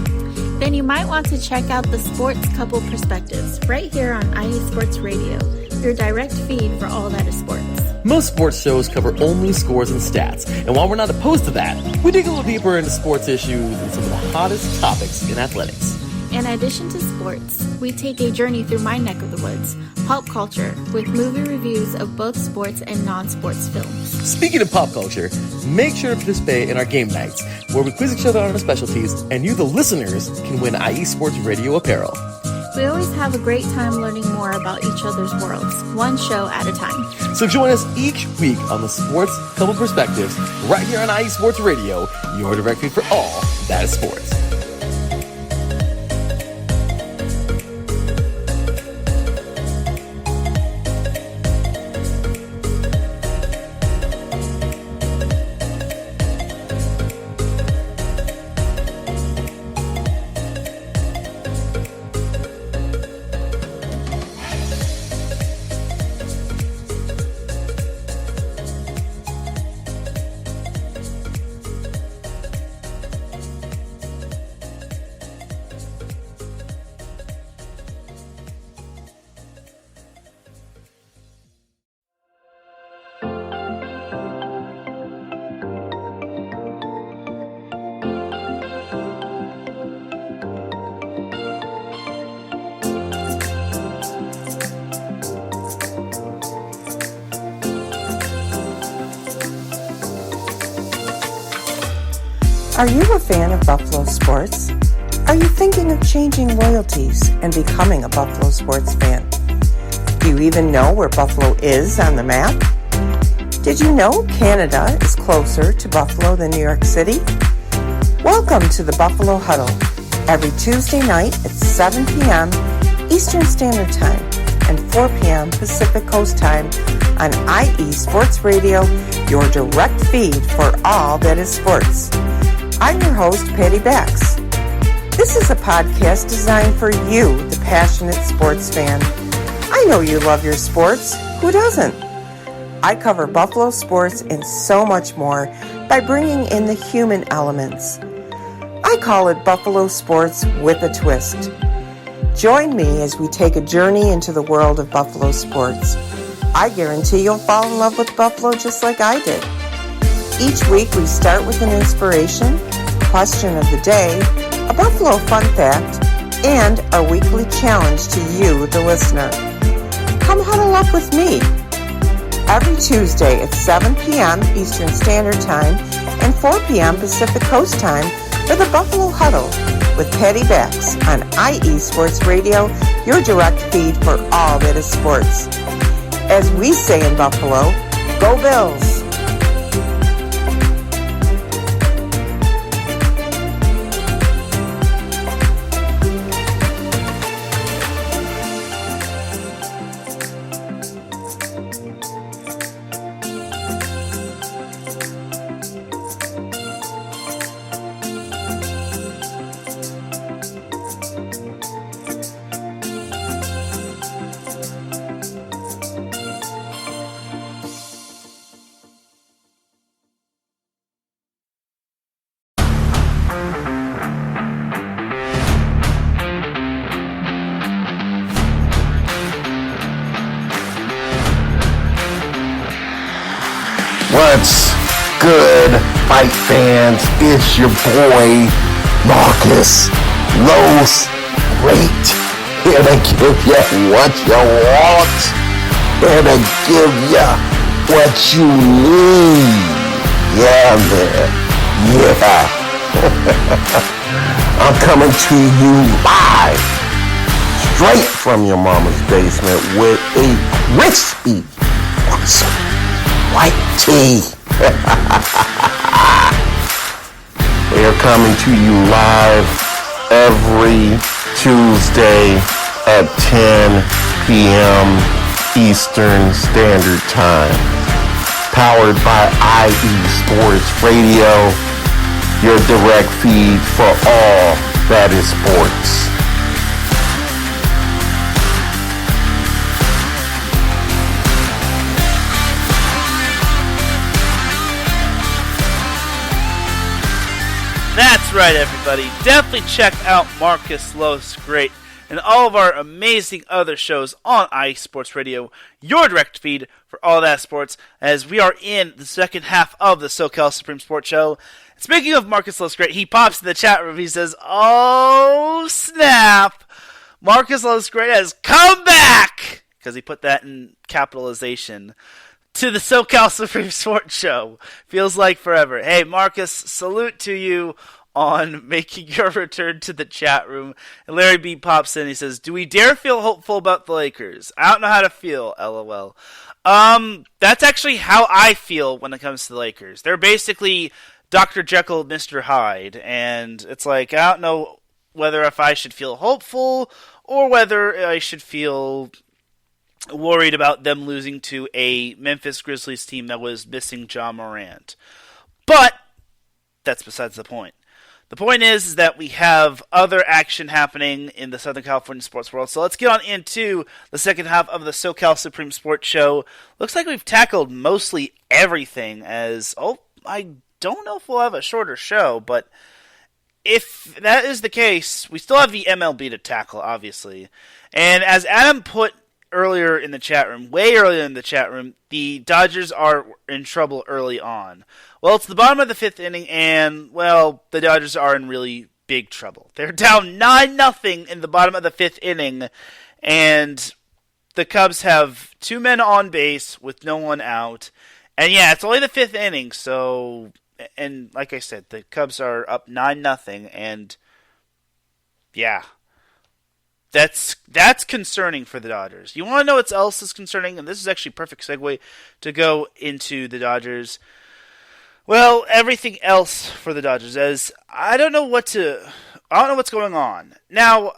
Then you might want to check out the Sports Couple Perspectives right here on IE Sports Radio, your direct feed for all that is sports. Most sports shows cover only scores and stats, and while we're not opposed to that, we dig a little deeper into sports issues and some of the hottest topics in athletics. In addition to sports, we take a journey through my neck of the woods, pop culture, with movie reviews of both sports and non-sports films. Speaking of pop culture, make sure to participate in our game nights, where we quiz each other on our specialties, and you, the listeners, can win IE Sports Radio apparel. We always have a great time learning more about each other's worlds, one show at a time. So join us each week on the Sports Couple Perspectives, right here on IE Sports Radio, your direct feed for all that is sports. Are you a fan of Buffalo sports? Are you thinking of changing loyalties and becoming a Buffalo sports fan? Do you even know where Buffalo is on the map? Did you know Canada is closer to Buffalo than New York City? Welcome to the Buffalo Huddle, every Tuesday night at 7 p.m. Eastern Standard Time and 4 p.m. Pacific Coast Time on IE Sports Radio, your direct feed for all that is sports. I'm your host, Patty Bax. This is a podcast designed for you, the passionate sports fan. I know you love your sports. Who doesn't? I cover Buffalo sports and so much more by bringing in the human elements. I call it Buffalo sports with a twist. Join me as we take a journey into the world of Buffalo sports. I guarantee you'll fall in love with Buffalo just like I did. Each week we start with an inspiration, question of the day, a Buffalo fun fact, and our weekly challenge to you, the listener. Come huddle up with me every Tuesday at 7 p.m. Eastern Standard Time and 4 p.m. Pacific Coast Time for the Buffalo Huddle with Patty Bax on IE Sports Radio, your direct feed for all that is sports. As we say in Buffalo, go Bills! good, fight fans? It's your boy, Marcus Los Great, here to give you what you want, here to give you what you need. Yeah, man. Yeah. I'm coming to you live, straight from your mama's basement with a crispy, awesome white tea. We're coming to you live every Tuesday at 10 p.m. Eastern Standard Time. Powered by IE Sports Radio, your direct feed for all that is sports. That's right, everybody. Definitely check out Marcus Lowe's Great and all of our amazing other shows on IE Sports Radio, your direct feed for all that sports, as we are in the second half of the SoCal Supreme Sports Show. Speaking of Marcus Lowe's Great, he pops in the chat room. He says, "Oh, snap. Marcus Lowe's Great has come back," because he put that in capitalization, to the SoCal Supreme Sports Show. Feels like forever. Hey, Marcus, salute to you on making your return to the chat room. And Larry B pops in. He says, "Do we dare feel hopeful about the Lakers? I don't know how to feel, LOL." That's actually how I feel when it comes to the Lakers. They're basically Dr. Jekyll, Mr. Hyde. And it's like, I don't know whether if I should feel hopeful or whether I should feel worried about them losing to a Memphis Grizzlies team that was missing Ja Morant. But that's besides the point. The point is that we have other action happening in the Southern California sports world. So let's get on into the second half of the SoCal Supreme Sports Show. Looks like we've tackled mostly everything, as, I don't know if we'll have a shorter show, but if that is the case, we still have the MLB to tackle, obviously. And as Adam put earlier in the chat room, way earlier in the chat room, the Dodgers are in trouble early on. Well, it's the bottom of the fifth inning, and, well, the Dodgers are in really big trouble. They're down 9-0 in the bottom of the fifth inning, and the Cubs have two men on base with no one out. And yeah, it's only the fifth inning, so, and like I said, the Cubs are up 9-0, and yeah. That's concerning for the Dodgers. You want to know what else is concerning? And this is actually a perfect segue to go into the Dodgers. Well, everything else for the Dodgers, as I don't know what's going on. Now,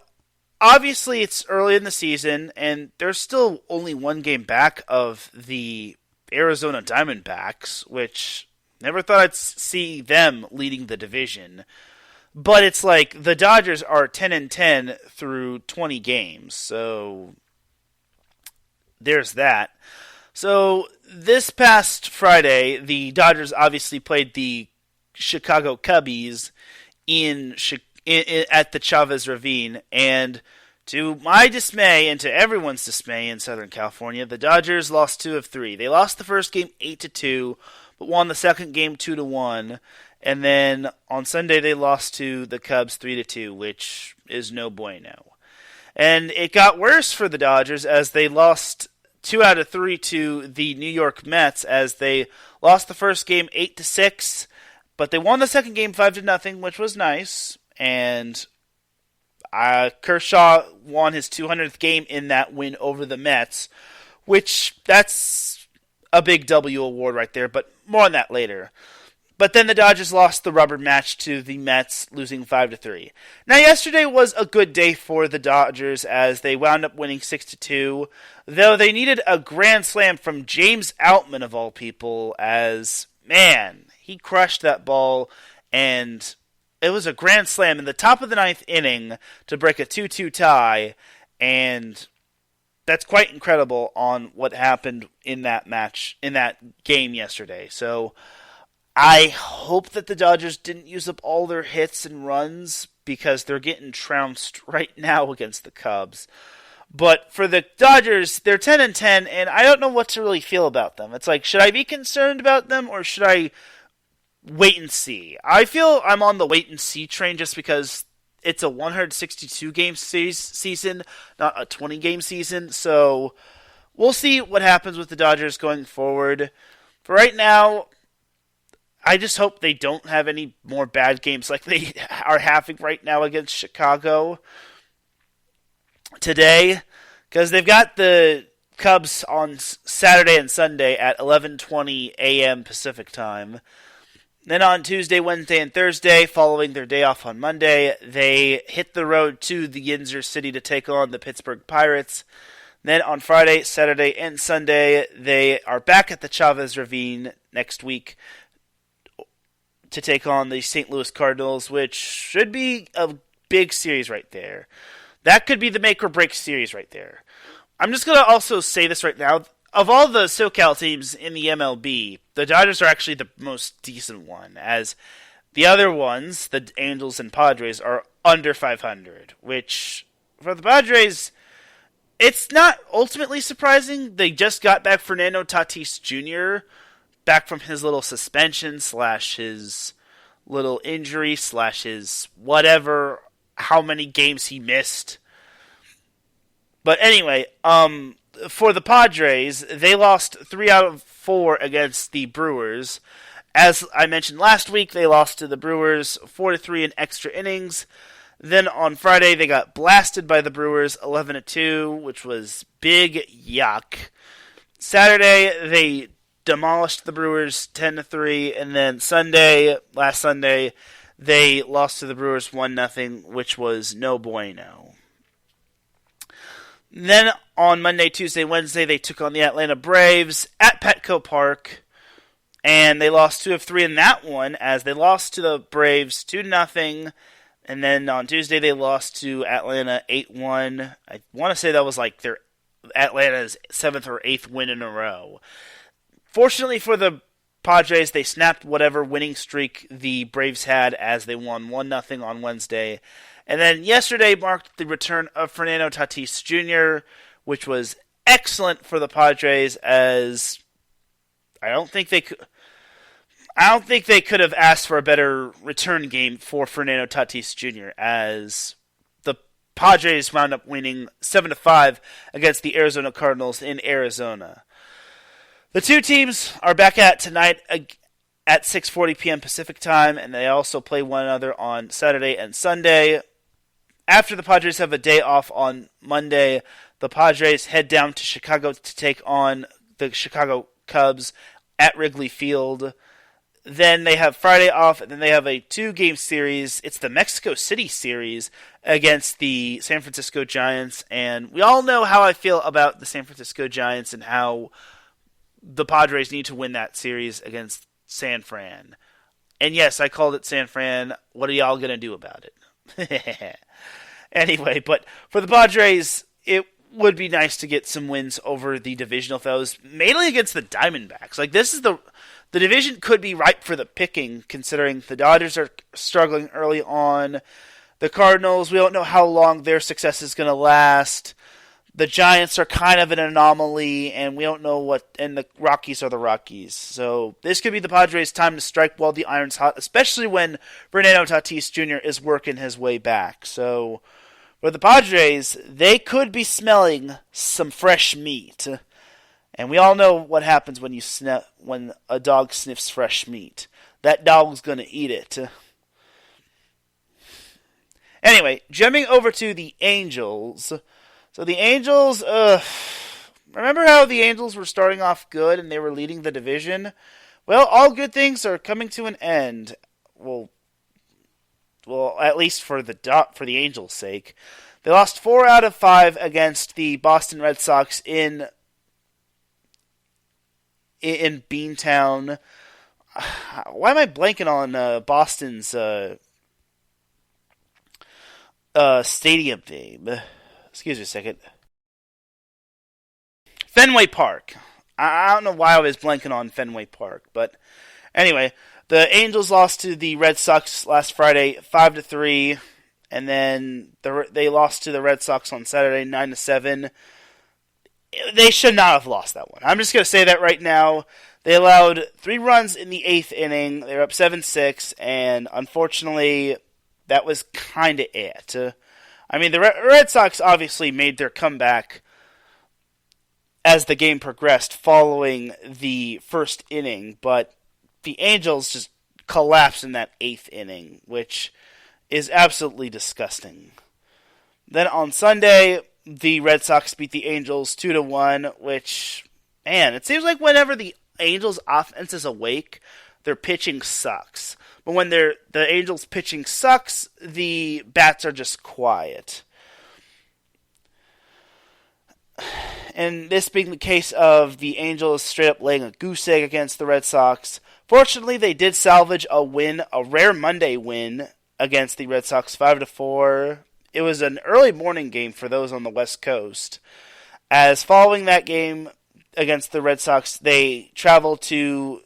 obviously it's early in the season, and there's still only one game back of the Arizona Diamondbacks, which never thought I'd see them leading the division. But it's like the Dodgers are 10-10 through 20 games, so there's that. So this past Friday, the Dodgers obviously played the Chicago Cubbies at the Chavez Ravine, and to my dismay and to everyone's dismay in Southern California, the Dodgers lost 2 of 3. They lost the first game 8-2, but won the second game 2-1. And then on Sunday they lost to the Cubs 3-2, which is no bueno. And it got worse for the Dodgers as they lost 2 out of 3 to the New York Mets, as they lost the first game 8-6, but they won the second game 5-0, which was nice. And Kershaw won his 200th game in that win over the Mets, which that's a big W award right there, but more on that later. But then the Dodgers lost the rubber match to the Mets, losing 5-3. Now, yesterday was a good day for the Dodgers as they wound up winning 6-2, though they needed a grand slam from James Outman, of all people, as, man, he crushed that ball, and it was a grand slam in the top of the ninth inning to break a 2-2 tie, and that's quite incredible on what happened in that match, in that game yesterday. So I hope that the Dodgers didn't use up all their hits and runs, because they're getting trounced right now against the Cubs. But for the Dodgers, they're 10-10, and I don't know what to really feel about them. It's like, should I be concerned about them, or should I wait and see. I feel I'm on the wait and see train just because it's a 162 game season, not a 20 game season. So we'll see what happens with the Dodgers going forward. For right now, I just hope they don't have any more bad games like they are having right now against Chicago today, because they've got the Cubs on Saturday and Sunday at 11:20 a.m. Pacific time. Then on Tuesday, Wednesday, and Thursday, following their day off on Monday, they hit the road to the Yinzer City to take on the Pittsburgh Pirates. Then on Friday, Saturday, and Sunday, they are back at the Chavez Ravine next week to take on the St. Louis Cardinals, which should be a big series right there. That could be the make or break series right there. I'm just going to also say this right now. Of all the SoCal teams in the MLB, the Dodgers are actually the most decent one, as the other ones, the Angels and Padres, are under 500, which for the Padres, it's not ultimately surprising. They just got back Fernando Tatis Jr., back from his little suspension / his little injury / his whatever, how many games he missed. But anyway, for the Padres, they lost 3 out of 4 against the Brewers. As I mentioned last week, they lost to the Brewers 4-3 in extra innings. Then on Friday, they got blasted by the Brewers 11-2, which was big yuck. Saturday, they demolished the Brewers 10-3, and then last Sunday, they lost to the Brewers 1-0, which was no bueno. Then on Monday, Tuesday, Wednesday, they took on the Atlanta Braves at Petco Park, and they lost 2 of 3 in that one, as they lost to the Braves 2-0, and then on Tuesday they lost to Atlanta 8-1. I want to say that was like their Atlanta's 7th or 8th win in a row. Fortunately for the Padres, they snapped whatever winning streak the Braves had, as they won 1-0 on Wednesday. And then yesterday marked the return of Fernando Tatis Jr., which was excellent for the Padres, as I don't think they could have asked for a better return game for Fernando Tatis Jr., as the Padres wound up winning 7-5 against the Arizona Cardinals in Arizona. The two teams are back at tonight at 6:40 p.m. Pacific time, and they also play one another on Saturday and Sunday. After the Padres have a day off on Monday, the Padres head down to Chicago to take on the Chicago Cubs at Wrigley Field. Then they have Friday off, and then they have a 2-game series. It's the Mexico City series against the San Francisco Giants, and we all know how I feel about the San Francisco Giants and how the Padres need to win that series against San Fran. And yes, I called it San Fran. What are y'all going to do about it? Anyway, but for the Padres, it would be nice to get some wins over the divisional foes, mainly against the Diamondbacks. Like, this is the division could be ripe for the picking, considering the Dodgers are struggling early on. The Cardinals, we don't know how long their success is going to last. The Giants are kind of an anomaly, and we don't know and the Rockies are the Rockies. So this could be the Padres' time to strike while the iron's hot, especially when Fernando Tatis Jr. is working his way back. So for the Padres, they could be smelling some fresh meat. And we all know what happens when a dog sniffs fresh meat. That dog's going to eat it. Anyway, jumping over to the Angels. So the Angels, remember how the Angels were starting off good and they were leading the division? Well, all good things are coming to an end. Well, at least for the Angels' sake. They lost 4 out of 5 against the Boston Red Sox in Beantown. Why am I blanking on Boston's stadium name? Excuse me a second. Fenway Park. I don't know why I was blanking on Fenway Park, but anyway, the Angels lost to the Red Sox last Friday 5-3, and then they lost to the Red Sox on Saturday 9-7. They should not have lost that one. I'm just going to say that right now. They allowed 3 runs in the 8th inning. They were up 7-6, and unfortunately, that was kind of it. I mean, the Red Sox obviously made their comeback as the game progressed following the first inning, but the Angels just collapsed in that 8th inning, which is absolutely disgusting. Then on Sunday, the Red Sox beat the Angels 2-1, which, man, it seems like whenever the Angels' offense is awake, their pitching sucks. But when the Angels' pitching sucks, the bats are just quiet. And this being the case of the Angels straight up laying a goose egg against the Red Sox. Fortunately, they did salvage a win, a rare Monday win against the Red Sox, 5-4. It was an early morning game for those on the West Coast. As following that game against the Red Sox, they traveled to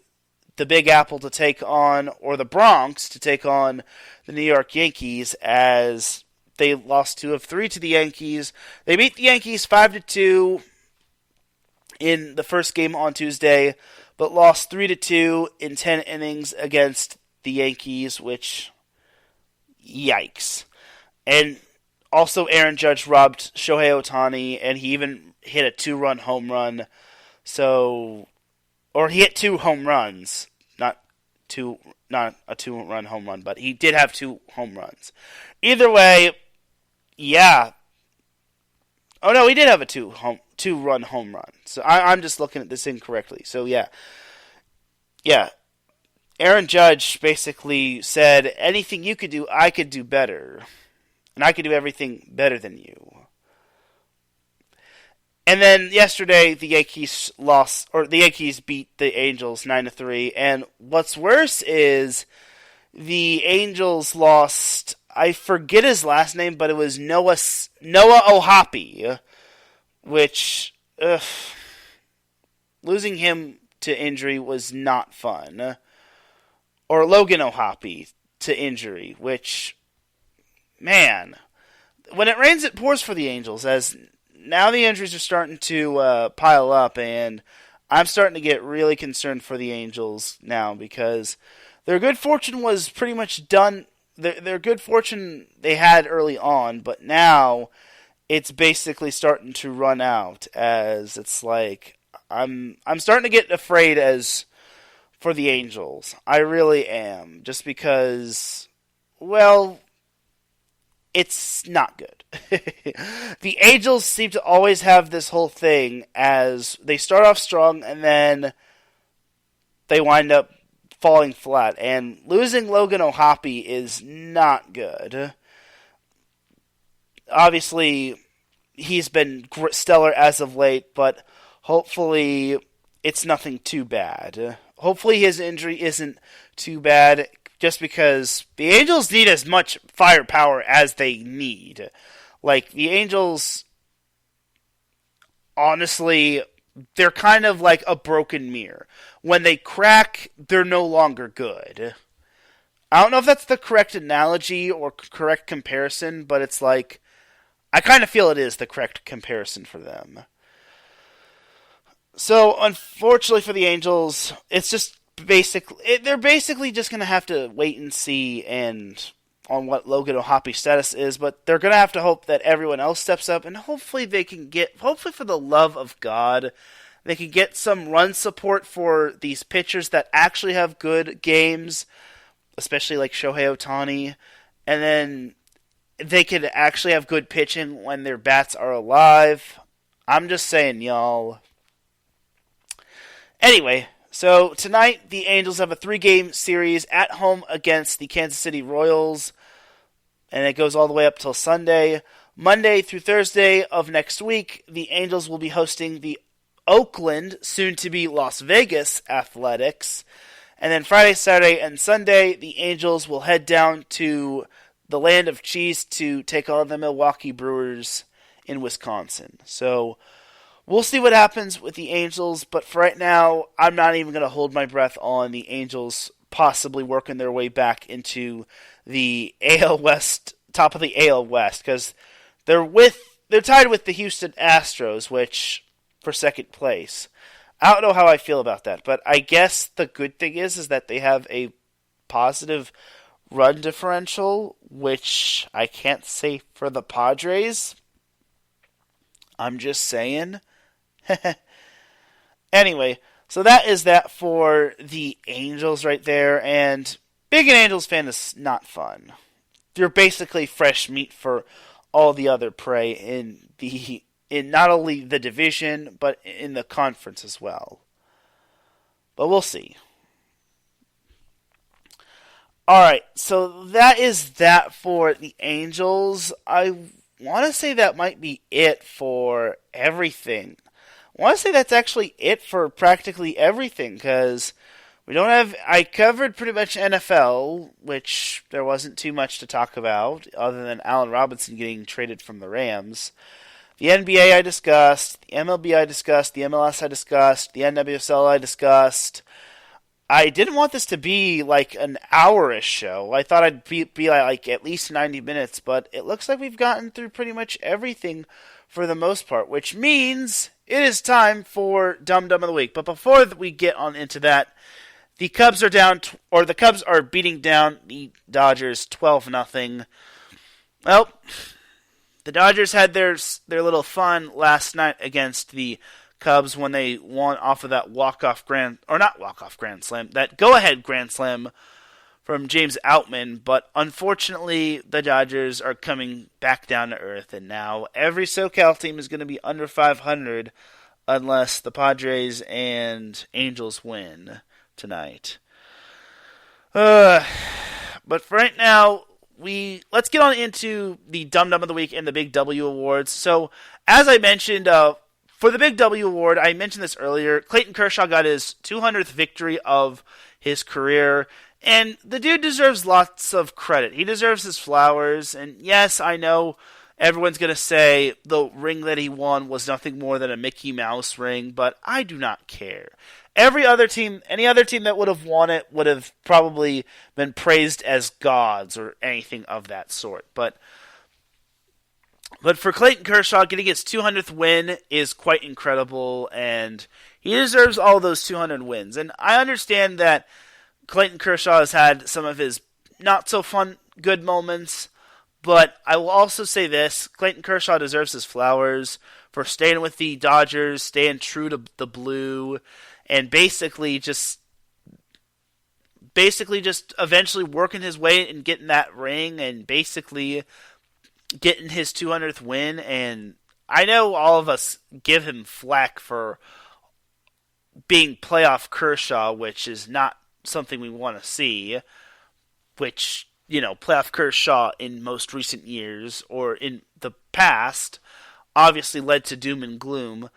the Big Apple to take on, or the Bronx to take on the New York Yankees, as they lost 2 of 3 to the Yankees. They beat the Yankees 5-2 in the first game on Tuesday, but lost 3-2 in 10 innings against the Yankees, which, yikes. And also Aaron Judge robbed Shohei Ohtani, and he even hit a 2-run home run. Or he hit 2 home runs, not a 2-run home run, but he did have 2 home runs. Either way, yeah. Oh no, he did have a 2-run home run. So I'm just looking at this incorrectly. So yeah. Aaron Judge basically said, anything you could do, I could do better. And I could do everything better than you. And then yesterday, the Yankees beat the Angels 9-3. And what's worse is the Angels lost, I forget his last name, but it was Noah Ohapi, which, losing him to injury was not fun. Or Logan Ohapi to injury, which, man, when it rains, it pours for the Angels, as now the injuries are starting to pile up, and I'm starting to get really concerned for the Angels now, because their good fortune was pretty much done. Their good fortune they had early on, but now it's basically starting to run out, as it's like I'm starting to get afraid as for the Angels. I really am, just because, well, it's not good. The Angels seem to always have this whole thing as they start off strong and then they wind up falling flat. And losing Logan Ohapi is not good. Obviously, he's been stellar as of late, but hopefully it's nothing too bad. Hopefully his injury isn't too bad, just because the Angels need as much firepower as they need. Like, the Angels, honestly, they're kind of like a broken mirror. When they crack, they're no longer good. I don't know if that's the correct analogy or correct comparison, but it's like, I kind of feel it is the correct comparison for them. So, unfortunately for the Angels, it's just they're basically just going to have to wait and see on what Logan Ohapi's status is, but they're going to have to hope that everyone else steps up, and hopefully for the love of God, they can get some run support for these pitchers that actually have good games, especially like Shohei Ohtani, and then they could actually have good pitching when their bats are alive. I'm just saying, y'all. Anyway, so tonight the Angels have a 3-game series at home against the Kansas City Royals, and it goes all the way up till Sunday. Monday through Thursday of next week, the Angels will be hosting the Oakland, soon-to-be Las Vegas Athletics. And then Friday, Saturday, and Sunday, the Angels will head down to the Land of Cheese to take on the Milwaukee Brewers in Wisconsin. So we'll see what happens with the Angels, but for right now, I'm not even going to hold my breath on the Angels possibly working their way back into the AL West, top of the AL West, because they're tied with the Houston Astros, which for second place. I don't know how I feel about that, but I guess the good thing is that they have a positive run differential, which I can't say for the Padres. I'm just saying. Anyway, so that is that for the Angels right there, and being an Angels fan is not fun. You're basically fresh meat for all the other prey in not only the division, but in the conference as well. But we'll see. Alright, so that is that for the Angels. I want to say that might be it for everything. I want to say that's actually it for practically everything, because we don't have... I covered pretty much NFL, which there wasn't too much to talk about, other than Allen Robinson getting traded from the Rams. The NBA I discussed, the MLB I discussed, the MLS I discussed, the NWSL I discussed. I didn't want this to be like an hour-ish show. I thought I'd be like at least 90 minutes, but it looks like we've gotten through pretty much everything for the most part, which means it is time for Dum Dum of the Week. But before we get on into that, the Cubs are down, or the Cubs are beating down the Dodgers 12-0. Well, the Dodgers had their little fun last night against the Cubs when they won off of that that go-ahead grand slam from James Outman, but unfortunately the Dodgers are coming back down to earth, and now every SoCal team is going to be under 500 unless the Padres and Angels win tonight. But for right now, let's get on into the Dum Dum of the Week and the Big W Awards. So, as I mentioned, for the Big W Award, I mentioned this earlier, Clayton Kershaw got his 200th victory of his career, and the dude deserves lots of credit. He deserves his flowers, and yes, I know everyone's going to say the ring that he won was nothing more than a Mickey Mouse ring, but I do not care. Any other team that would have won it would have probably been praised as gods or anything of that sort. But for Clayton Kershaw, getting his 200th win is quite incredible, and he deserves all those 200 wins. And I understand that Clayton Kershaw has had some of his not-so-fun good moments, but I will also say this, Clayton Kershaw deserves his flowers for staying with the Dodgers, staying true to the blue, and basically just eventually working his way and getting that ring and basically getting his 200th win. And I know all of us give him flack for being playoff Kershaw, which is not something we want to see, which, playoff Kershaw in most recent years or in the past obviously led to doom and gloom.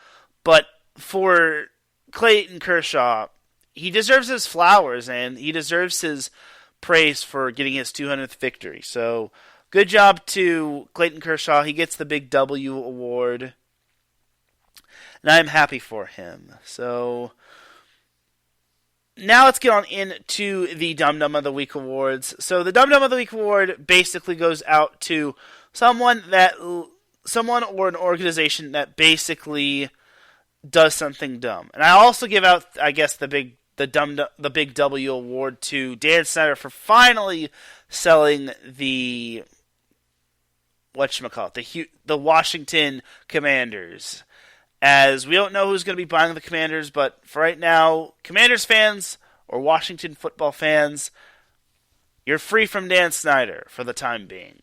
But for Clayton Kershaw, he deserves his flowers and he deserves his praise for getting his 200th victory. So, good job to Clayton Kershaw. He gets the Big W award, and I'm happy for him. So, now let's get on into the Dum Dum of the Week awards. So, the Dum Dum of the Week award basically goes out to someone or an organization that basically does something dumb. And I also give out, I guess, the Big W award to Dan Snyder for finally selling the the Washington Commanders. As we don't know who's going to be buying the Commanders, but for right now, Commanders fans or Washington football fans, you're free from Dan Snyder for the time being.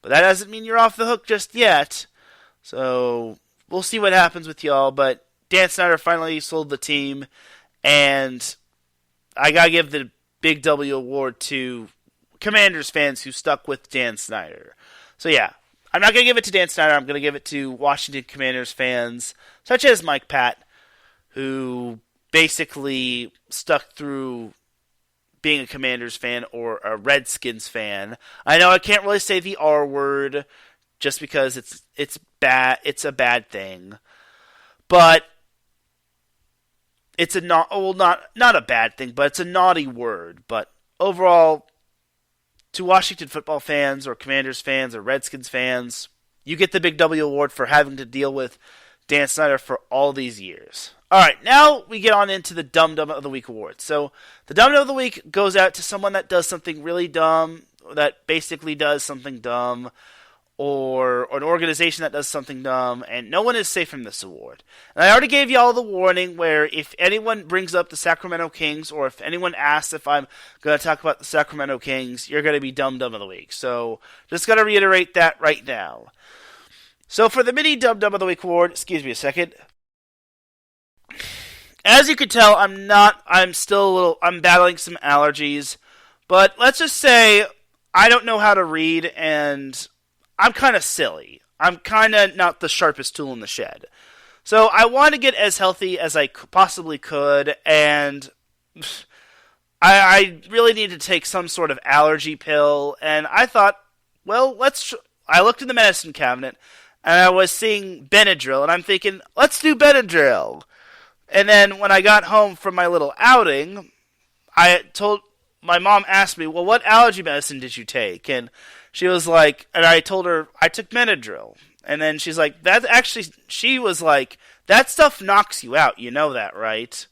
But that doesn't mean you're off the hook just yet. So we'll see what happens with y'all, but Dan Snyder finally sold the team, and I gotta give the Big W award to Commanders fans who stuck with Dan Snyder. So yeah, I'm not gonna give it to Dan Snyder, I'm gonna give it to Washington Commanders fans, such as Mike Pat, who basically stuck through being a Commanders fan or a Redskins fan. I know I can't really say the R word, just because it's bad. It's a bad thing, but it's not a bad thing, but it's a naughty word. But overall, to Washington football fans or Commanders fans or Redskins fans, you get the Big W award for having to deal with Dan Snyder for all these years. Alright, now we get on into the Dum Dum of the Week awards. So, the Dum Dum of the Week goes out to someone that does something really dumb, that basically does something dumb, or an organization that does something dumb, and no one is safe from this award. And I already gave you all the warning where if anyone brings up the Sacramento Kings, or if anyone asks if I'm going to talk about the Sacramento Kings, you're going to be Dum Dum of the Week. So, just going to reiterate that right now. So, for the mini Dum Dum of the Week award, excuse me a second. As you can tell, I'm battling some allergies, but let's just say I don't know how to read, and I'm kind of silly. I'm kind of not the sharpest tool in the shed. So I want to get as healthy as I possibly could, and I really need to take some sort of allergy pill, and I thought, well, I looked in the medicine cabinet, and I was seeing Benadryl, and I'm thinking, let's do Benadryl. And then when I got home from my little outing, my mom asked me, well, what allergy medicine did you take? And she was like, and I told her I took Benadryl. And then she's like, she was like, that stuff knocks you out. You know that, right?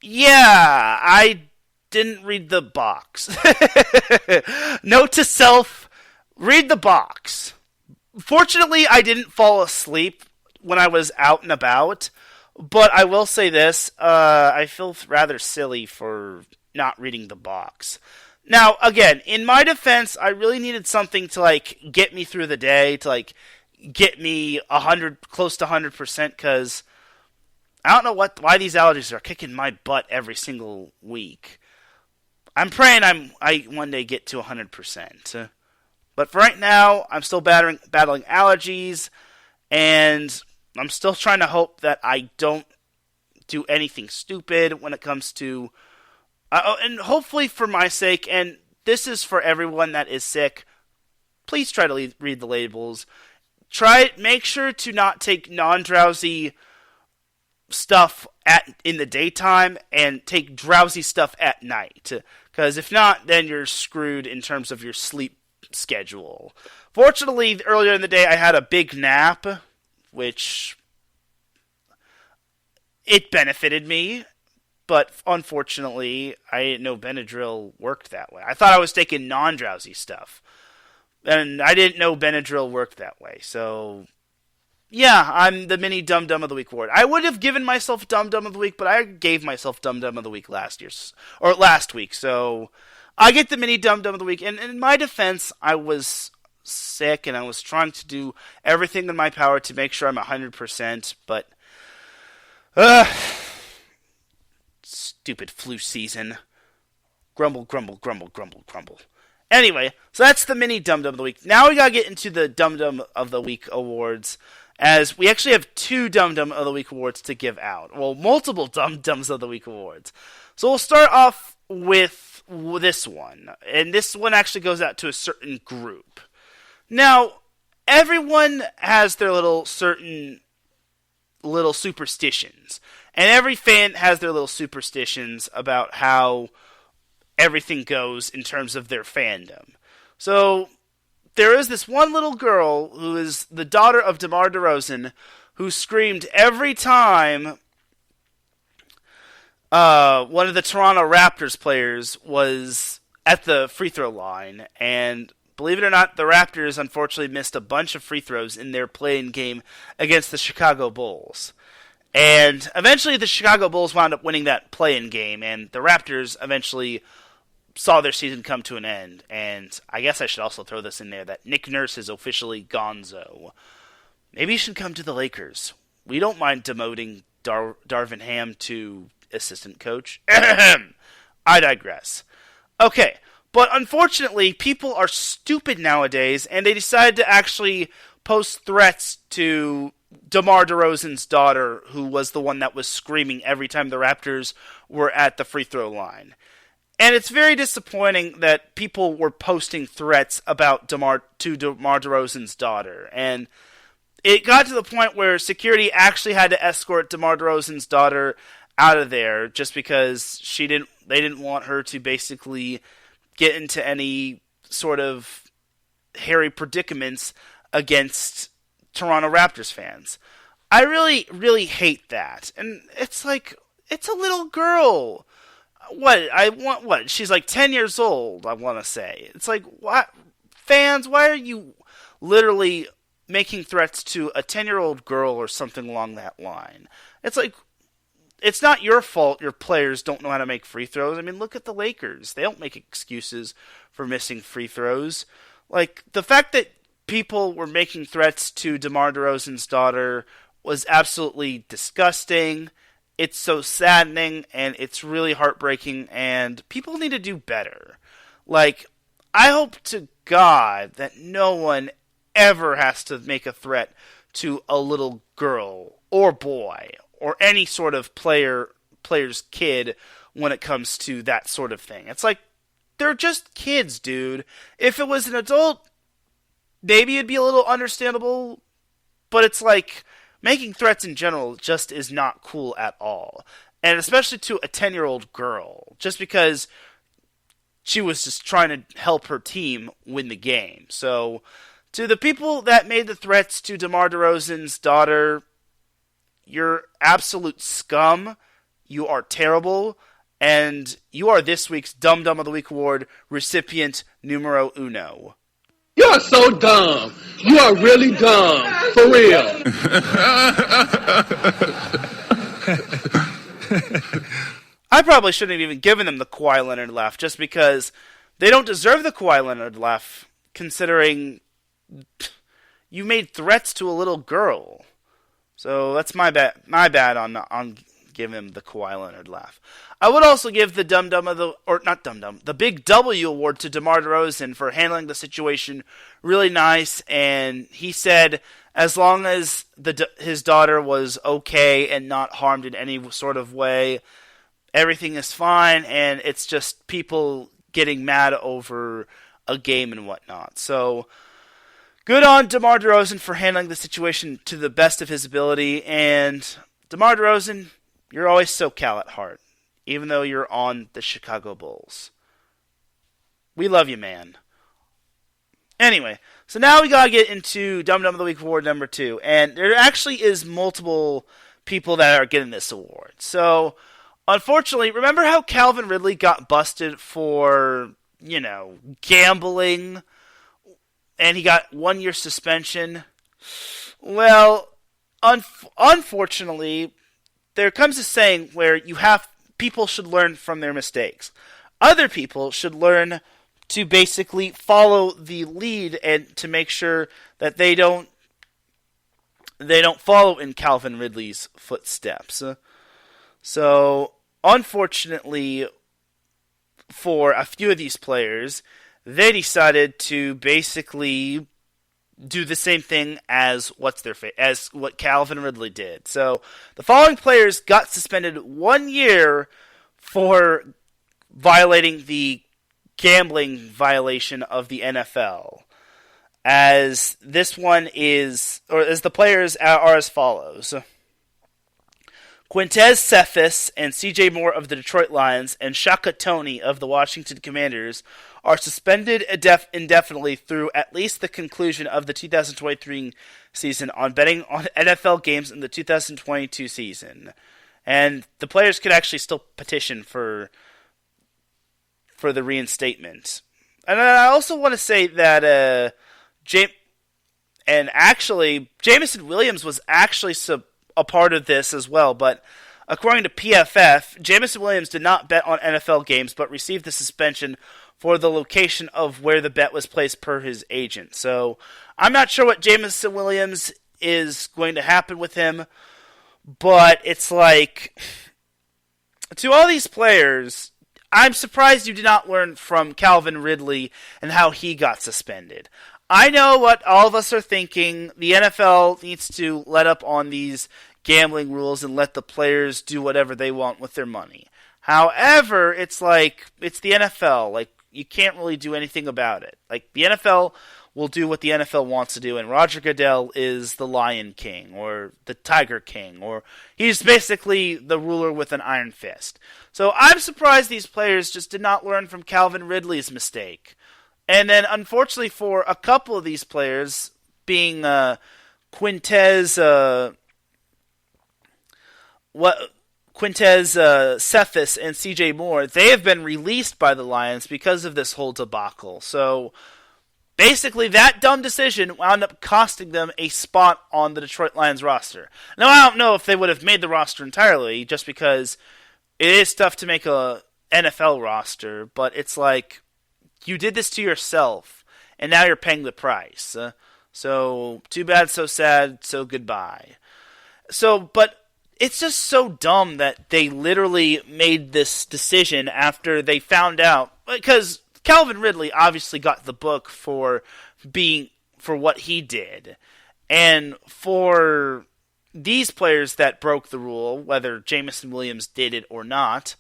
Yeah, I didn't read the box. Note to self, read the box. Fortunately, I didn't fall asleep when I was out and about, but I will say this, I feel rather silly for not reading the box. Now, again, in my defense, I really needed something to, get me through the day, to, get me close to 100%, because I don't know why these allergies are kicking my butt every single week. I'm praying I one day get to 100%. But for right now, I'm still battling allergies, and I'm still trying to hope that I don't do anything stupid when it comes to... and hopefully for my sake, and this is for everyone that is sick, please try to read the labels. Make sure to not take non-drowsy stuff in the daytime, and take drowsy stuff at night. Because if not, then you're screwed in terms of your sleep schedule. Fortunately, earlier in the day, I had a big nap, which it benefited me, but unfortunately, I didn't know Benadryl worked that way. I thought I was taking non-drowsy stuff, and I didn't know Benadryl worked that way. So, yeah, I'm the mini Dum Dum of the Week award. I would have given myself Dum Dum of the Week, but I gave myself Dum Dum of the Week last week, so I get the mini Dum Dum of the Week. And in my defense, I was sick, and I was trying to do everything in my power to make sure I'm 100%, but stupid flu season. Grumble, grumble, grumble, grumble, grumble. Anyway, so that's the mini Dum Dum of the Week. Now we gotta get into the Dum Dum of the Week awards, as we actually have 2 Dum Dum of the Week awards to give out. Well, multiple Dum Dums of the Week awards. So we'll start off with this one, and this one actually goes out to a certain group. Now, everyone has their little superstitions, and every fan has their little superstitions about how everything goes in terms of their fandom. So, there is this one little girl who is the daughter of DeMar DeRozan, who screamed every time one of the Toronto Raptors players was at the free throw line, and believe it or not, the Raptors unfortunately missed a bunch of free throws in their play-in game against the Chicago Bulls. And eventually the Chicago Bulls wound up winning that play-in game, and the Raptors eventually saw their season come to an end. And I guess I should also throw this in there, that Nick Nurse is officially gonzo. Maybe he should come to the Lakers. We don't mind demoting Darvin Ham to assistant coach. I digress. Okay, but unfortunately, people are stupid nowadays, and they decided to actually post threats to DeMar DeRozan's daughter, who was the one that was screaming every time the Raptors were at the free throw line. And it's very disappointing that people were posting threats about DeMar DeRozan's daughter. And it got to the point where security actually had to escort DeMar DeRozan's daughter out of there, just because they didn't want her to basically get into any sort of hairy predicaments against Toronto Raptors fans. I really, really hate that. And it's like, it's a little girl. What? She's like 10 years old, I want to say. It's like, what? Fans, why are you literally making threats to a 10-year-old girl or something along that line? It's like, it's not your fault your players don't know how to make free throws. I mean, look at the Lakers. They don't make excuses for missing free throws. Like, the fact that people were making threats to DeMar DeRozan's daughter was absolutely disgusting. It's so saddening, and it's really heartbreaking, and people need to do better. Like, I hope to God that no one ever has to make a threat to a little girl or boy or any sort of player's kid when it comes to that sort of thing. It's like, they're just kids, dude. If it was an adult, maybe it'd be a little understandable, but it's like, making threats in general just is not cool at all. And especially to a 10-year-old girl, just because she was just trying to help her team win the game. So, to the people that made the threats to DeMar DeRozan's daughter, you're absolute scum, you are terrible, and you are this week's Dum Dum of the Week Award recipient numero uno. You are so dumb. You are really dumb. For real. I probably shouldn't have even given them the Kawhi Leonard laugh, just because they don't deserve the Kawhi Leonard laugh, considering you made threats to a little girl. So that's my bad on giving him the Kawhi Leonard laugh. I would also give the the Big W award to DeMar DeRozan for handling the situation really nice, and he said as long as his daughter was okay and not harmed in any sort of way, everything is fine, and it's just people getting mad over a game and whatnot. So, good on DeMar DeRozan for handling the situation to the best of his ability, and DeMar DeRozan, you're always SoCal at heart, even though you're on the Chicago Bulls. We love you, man. Anyway, so now we gotta get into Dum Dum of the Week Award number 2, and there actually is multiple people that are getting this award. So, unfortunately, remember how Calvin Ridley got busted for, gambling, and he got 1 year suspension? Well, unfortunately, there comes a saying where people should learn from their mistakes. Other people should learn to basically follow the lead and to make sure that they don't follow in Calvin Ridley's footsteps. So, unfortunately, for a few of these players, they decided to basically do the same thing as what Calvin Ridley did. So, the following players got suspended 1 year for violating the gambling violation of the NFL. As the players are as follows: Quintez Cephas and C.J. Moore of the Detroit Lions and Shaka Toney of the Washington Commanders are suspended indefinitely through at least the conclusion of the 2023 season on betting on NFL games in the 2022 season. And the players could actually still petition for the reinstatement. And I also want to say that Jameson Williams was actually a part of this as well, but according to PFF, Jameson Williams did not bet on NFL games, but received the suspension for the location of where the bet was placed per his agent. So, I'm not sure what Jameson Williams is going to happen with him, but it's like, to all these players, I'm surprised you did not learn from Calvin Ridley and how he got suspended. I know what all of us are thinking. The NFL needs to let up on these gambling rules and let the players do whatever they want with their money. However, it's like, it's the NFL. Like, you can't really do anything about it. Like, the NFL will do what the NFL wants to do, and Roger Goodell is the Lion King, or the Tiger King, or he's basically the ruler with an iron fist. So I'm surprised these players just did not learn from Calvin Ridley's mistake. And then, unfortunately for a couple of these players, being Quintez Cephas and CJ Moore, they have been released by the Lions because of this whole debacle. So basically, that dumb decision wound up costing them a spot on the Detroit Lions roster. Now, I don't know if they would have made the roster entirely, just because it is tough to make a NFL roster, but it's like, you did this to yourself, and now you're paying the price. So, too bad, so sad, so goodbye. But it's just so dumb that they literally made this decision after they found out, because Calvin Ridley obviously got the book for what he did. And for these players that broke the rule, whether Jameson Williams did it or not,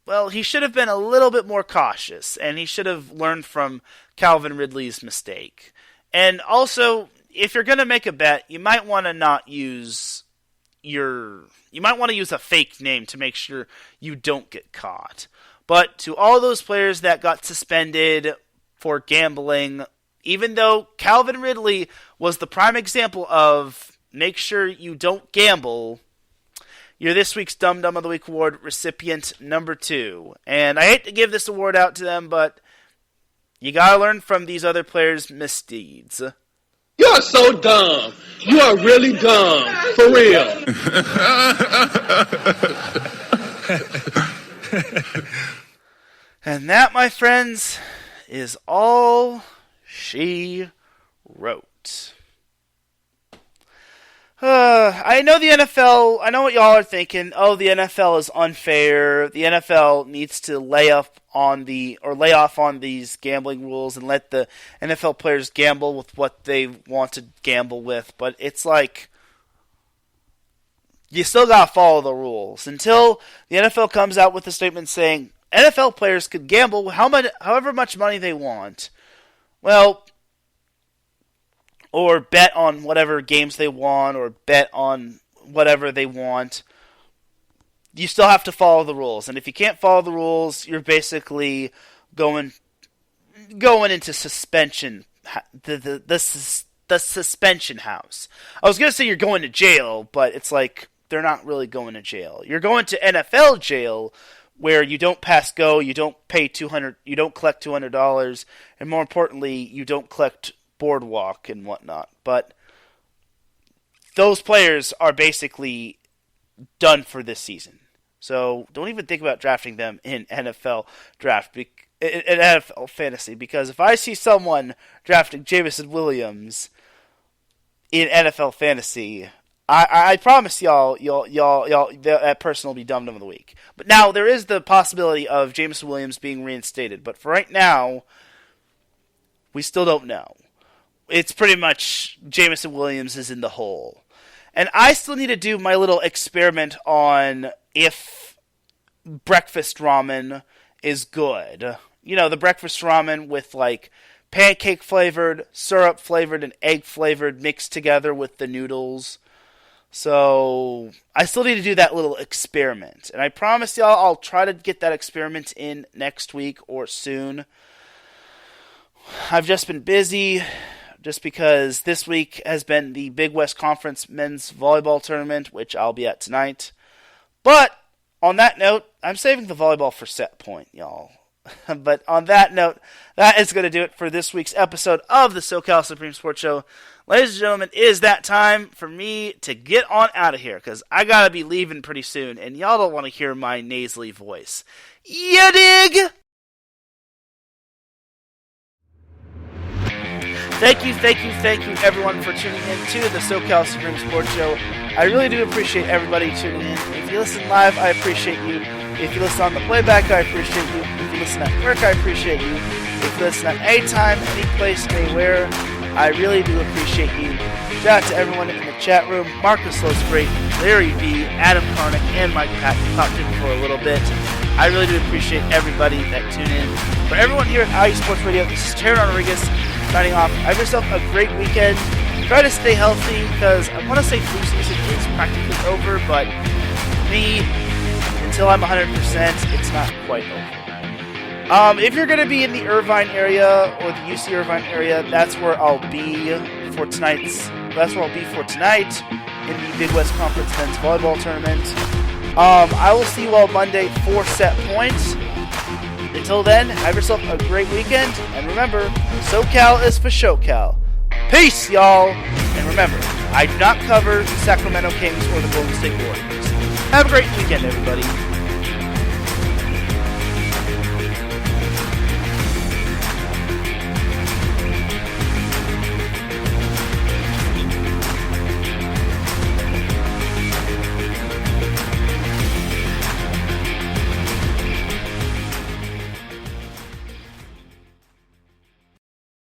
well, he should have been a little bit more cautious, and he should have learned from Calvin Ridley's mistake. And also, if you're going to make a bet, you might want to not use you might want to use a fake name to make sure you don't get caught. But to all those players that got suspended for gambling, even though Calvin Ridley was the prime example of make sure you don't gamble, you're this week's Dum Dum of the Week award recipient number 2. And I hate to give this award out to them, but you gotta learn from these other players' misdeeds. You are so dumb. You are really dumb. For real. And that, my friends, is all she wrote. I know the NFL, I know what y'all are thinking. Oh, the NFL is unfair. The NFL needs to lay off on these gambling rules and let the NFL players gamble with what they want to gamble with. But it's like, you still gotta follow the rules. Until the NFL comes out with a statement saying NFL players could gamble however much money they want. Well, or bet on whatever games they want, or bet on whatever they want. You still have to follow the rules. And if you can't follow the rules, you're basically going into suspension. The suspension house. I was going to say you're going to jail, but it's like they're not really going to jail. You're going to NFL jail, where you don't pass go, you don't pay $200, you don't collect $200, and more importantly, you don't collect boardwalk and whatnot. But those players are basically done for this season. So don't even think about drafting them in NFL fantasy, because if I see someone drafting Jameson Williams in NFL fantasy, I promise y'all that person will be Dum Dum of the Week. But now there is the possibility of Jameson Williams being reinstated, but for right now, we still don't know. It's pretty much Jameson Williams is in the hole. And I still need to do my little experiment on if breakfast ramen is good. You know, the breakfast ramen with like pancake flavored, syrup flavored, and egg flavored mixed together with the noodles. So I still need to do that little experiment. And I promise y'all I'll try to get that experiment in next week or soon. I've just been busy, just because this week has been the Big West Conference men's volleyball tournament, which I'll be at tonight. But on that note, I'm saving the volleyball for set point, y'all. But on that note, that is going to do it for this week's episode of the SoCal Supreme Sports Show. Ladies and gentlemen, it is that time for me to get on out of here, because I got to be leaving pretty soon, and y'all don't want to hear my nasally voice. You dig? Thank you, everyone, for tuning in to the SoCal Supreme Sports Show. I really do appreciate everybody tuning in. If you listen live, I appreciate you. If you listen on the playback, I appreciate you. If you listen at work, I appreciate you. If you listen at any time, any place, anywhere, I really do appreciate you. Shout out to everyone in the chat room. Marcus Lowe's great, Larry B, Adam Karnick, and Mike Patton popped in for a little bit. I really do appreciate everybody that tuned in. For everyone here at IU Sports Radio, this is Teran Rodriguez signing off. Have yourself a great weekend. Try to stay healthy, because I want to say flu season is practically over, but me, until I'm 100%, it's not quite over. If you're going to be in the Irvine area or the UC Irvine area, that's where I'll be for tonight's that's where I'll be for tonight in the Big West Conference Men's Volleyball Tournament. I will see you all Monday for Set Points. Until then, have yourself a great weekend, and remember, SoCal is for SoCal. Peace, y'all! And remember, I do not cover the Sacramento Kings or the Golden State Warriors. Have a great weekend, everybody.